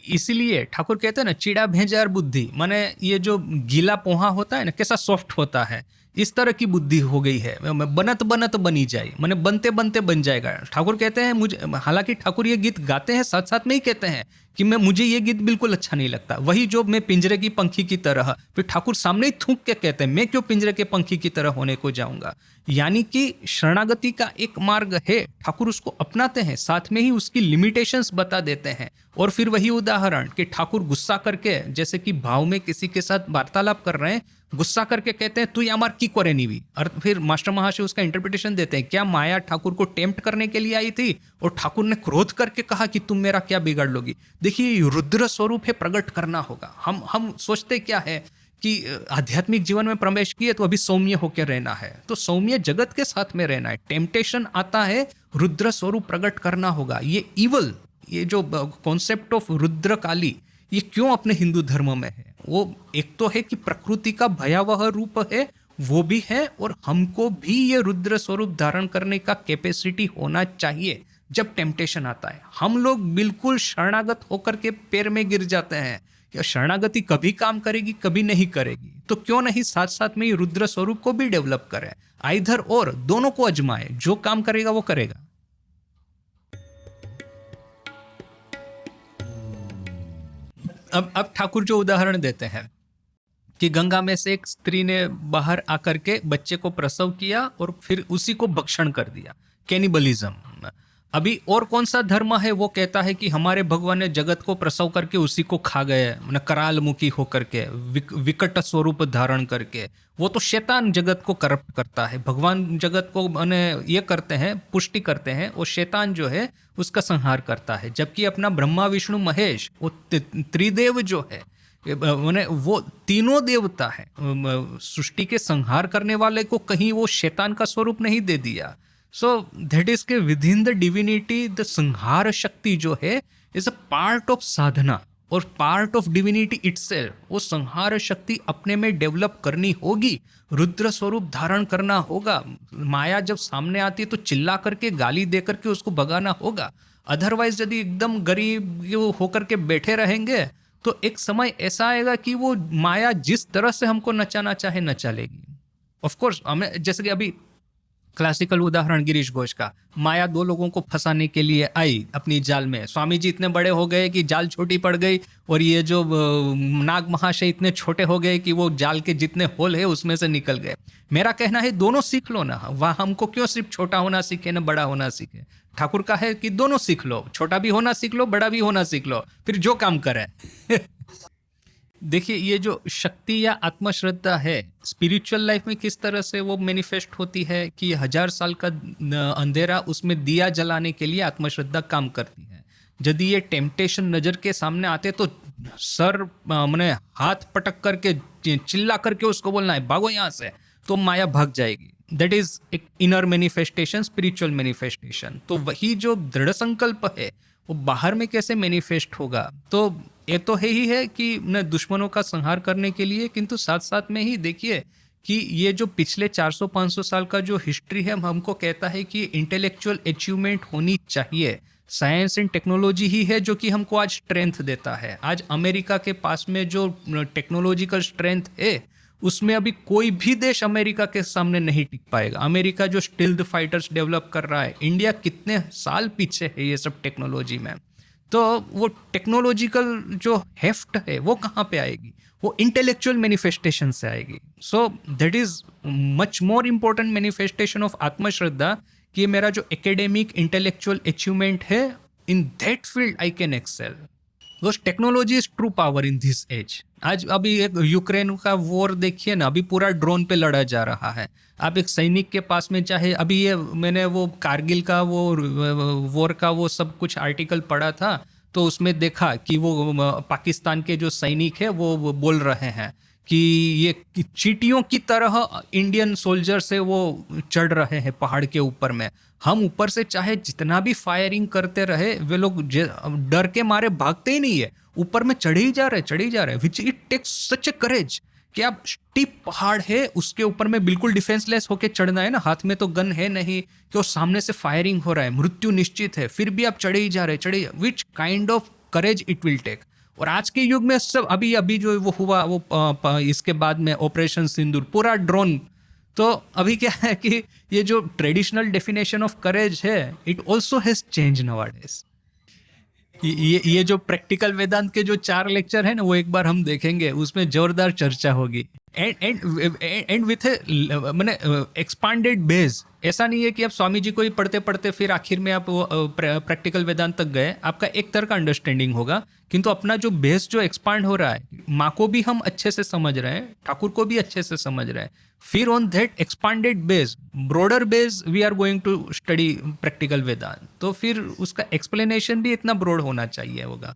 इसीलिए ठाकुर कहते हैं ना, चिड़ा भेजार बुद्धि, माने ये जो गीला पोहा होता है ना, कैसा सॉफ्ट होता है, इस तरह की बुद्धि हो गई है, बनत बनत बनी जाए, माने बनते बनते बन जाएगा। ठाकुर कहते हैं मुझे, हालांकि ठाकुर ये गीत गाते हैं, साथ साथ में ही कहते हैं कि मुझे ये गीत बिल्कुल अच्छा नहीं लगता, वही जो मैं पिंजरे की पंखी की तरह, फिर ठाकुर सामने ही थूक के कहते हैं मैं क्यों पिंजरे के पंखी की तरह होने को जाऊंगा। यानी कि शरणागति का एक मार्ग है, ठाकुर उसको अपनाते हैं, साथ में ही उसकी लिमिटेशंस बता देते हैं। और फिर वही उदाहरण कि ठाकुर गुस्सा करके, जैसे कि भाव में किसी के साथ वार्तालाप कर रहे हैं, गुस्सा करके कहते हैं तू यामार की करे नहीं, और फिर मास्टर महाशय उसका इंटरप्रिटेशन देते हैं, क्या माया ठाकुर को टेम्प्ट करने के लिए आई थी और ठाकुर ने क्रोध करके कहा कि तुम मेरा क्या बिगाड़ लोगी। देखिए रुद्र स्वरूप है, प्रकट करना होगा। हम सोचते क्या है कि आध्यात्मिक जीवन में प्रवेश किए तो अभी सौम्य होकर रहना है, तो सौम्य जगत के साथ में रहना है। टेम्पटेशन आता है, रुद्र स्वरूप प्रकट करना होगा। ये इवल, ये जो कॉन्सेप्ट ऑफ रुद्र काली, ये क्यों अपने हिंदू धर्म में है? वो एक तो है कि प्रकृति का भयावह रूप है, वो भी है, और हमको भी ये रुद्र स्वरूप धारण करने का कैपेसिटी होना चाहिए। जब टेम्पटेशन आता है, हम लोग बिल्कुल शरणागत होकर के पैर में गिर जाते हैं, या शरणागति कभी काम करेगी कभी नहीं करेगी, तो क्यों नहीं साथ साथ में ये रुद्र स्वरूप को भी डेवलप करें, आइधर और दोनों को अजमाए, जो काम करेगा वो करेगा। अब ठाकुर जो उदाहरण देते हैं कि गंगा में से एक स्त्री ने बाहर आकर के बच्चे को प्रसव किया और फिर उसी को भक्षण कर दिया, कैनिबलिज्म। अभी और कौन सा धर्म है वो कहता है कि हमारे भगवान ने जगत को प्रसव करके उसी को खा गए, कराल मुखी होकर के, विकट स्वरूप धारण करके। वो तो शैतान जगत को करप्ट करता है, भगवान जगत को ये करते हैं, पुष्टि करते हैं, और शैतान जो है उसका संहार करता है। जबकि अपना ब्रह्मा विष्णु महेश, वो त्रिदेव जो है, वो तीनों देवता है, सृष्टि के संहार करने वाले को कहीं वो शैतान का स्वरूप नहीं दे दिया। सो दैट इज के with in the divinity, the संहार शक्ति जो है इज अ पार्ट ऑफ साधना और पार्ट ऑफ डिविनिटी इटसेल्फ। वो संहार शक्ति अपने में डेवलप करनी होगी, रुद्र स्वरूप धारण करना होगा। माया जब सामने आती है तो चिल्ला करके, गाली दे करके उसको भगाना होगा। अदरवाइज यदि एकदम गरीब होकर के बैठे रहेंगे तो एक समय ऐसा आएगा कि वो माया जिस तरह से हमको नचाना चाहे नचा लेगी। ऑफ कोर्स हमें, जैसे कि अभी क्लासिकल उदाहरण गिरीश घोष का, माया 2 लोगों को फंसाने के लिए आई अपनी जाल में, स्वामी जी इतने बड़े हो गए कि जाल छोटी पड़ गई, और ये जो नाग महाशय इतने छोटे हो गए कि वो जाल के जितने होल है उसमें से निकल गए। मेरा कहना है दोनों सीख लो ना, वह हमको क्यों सिर्फ छोटा होना सीखे ना बड़ा होना सीखे। ठाकुर का है कि दोनों सीख लो, छोटा भी होना सीख लो, बड़ा भी होना सीख लो, फिर जो काम करे। देखिए ये जो शक्ति या आत्मश्रद्धा है स्पिरिचुअल लाइफ में किस तरह से वो मैनिफेस्ट होती है कि 1000 साल का अंधेरा, उसमें दिया जलाने के लिए आत्मश्रद्धा काम करती है। यदि ये टेम्पटेशन नजर के सामने आते तो सर मैंने हाथ पटक करके चिल्ला करके उसको बोलना है भागो यहाँ से, तो माया भाग जाएगी। दैट इज एक इनर मैनिफेस्टेशन, स्पिरिचुअल मैनिफेस्टेशन। तो वही जो दृढ़ संकल्प है वो बाहर में कैसे मैनिफेस्ट होगा? तो ये तो है ही है कि न दुश्मनों का संहार करने के लिए, किंतु साथ साथ में ही देखिए कि ये जो पिछले 400-500 साल का जो हिस्ट्री है हमको कहता है कि इंटेलेक्चुअल अचीवमेंट होनी चाहिए। साइंस एंड टेक्नोलॉजी ही है जो कि हमको आज स्ट्रेंथ देता है। आज अमेरिका के पास में जो टेक्नोलॉजिकल स्ट्रेंथ है उसमें अभी कोई भी देश अमेरिका के सामने नहीं टिक पाएगा। अमेरिका जो स्टिल्थ फाइटर्स डेवलप कर रहा है, इंडिया कितने साल पीछे है ये सब टेक्नोलॉजी में। तो वो टेक्नोलॉजिकल जो हेफ्ट है वो कहाँ पे आएगी? वो इंटेलेक्चुअल मैनिफेस्टेशन से आएगी। So that is much more important manifestation of आत्मश्रद्धा कि मेरा जो एकेडमिक इंटेलेक्चुअल अचीवमेंट है, in that field I can excel. Because technology is true power in this age. आज अभी एक यूक्रेन का वॉर देखिए ना, अभी पूरा ड्रोन पे लड़ा जा रहा है। आप एक सैनिक के पास में, चाहे अभी ये मैंने वो कारगिल का वो वॉर का वो सब कुछ आर्टिकल पढ़ा था, तो उसमें देखा कि वो पाकिस्तान के जो सैनिक है वो बोल रहे हैं कि ये चींटियों की तरह इंडियन सोल्जर से वो चढ़ रहे हैं पहाड़ के ऊपर में। हम ऊपर से चाहे जितना भी फायरिंग करते रहे, वे लोग डर के मारे भागते ही नहीं है, ऊपर में चढ़े ही जा रहे विच इट टेक्स सच ए करेज कि आप स्टीप पहाड़ है उसके ऊपर में बिल्कुल डिफेंसलेस होके चढ़ना है ना, हाथ में तो गन है नहीं कि वो सामने से फायरिंग हो रहा है, मृत्यु निश्चित है, फिर भी आप चढ़े ही जा रहे, which kind of courage it will take. और आज के युग में सब अभी जो वो हुआ वो इसके बाद में ऑपरेशन सिंदूर, पूरा ड्रोन। तो अभी क्या है कि ये जो ट्रेडिशनल डेफिनेशन ऑफ करेज है, it also has change nowadays. ये जो प्रैक्टिकल वेदांत के जो 4 लेक्चर है ना, वो एक बार हम देखेंगे, उसमें जोरदार चर्चा होगी। एंड विथ मैंने एक्सपांडेड बेस। ऐसा नहीं है कि आप स्वामी जी को ही पढ़ते पढ़ते फिर आखिर में आप वो प्रैक्टिकल वेदांत तक गए, आपका एक तरह का अंडरस्टैंडिंग होगा, किंतु अपना जो बेस जो एक्सपांड हो रहा है, माँ को भी हम अच्छे से समझ रहे हैं, ठाकुर को भी अच्छे से समझ रहे हैं, फिर on that expanded base, broader base, we are going to study practical Vedanta. तो फिर उसका एक्सप्लेनेशन भी इतना ब्रॉड होना चाहिए होगा।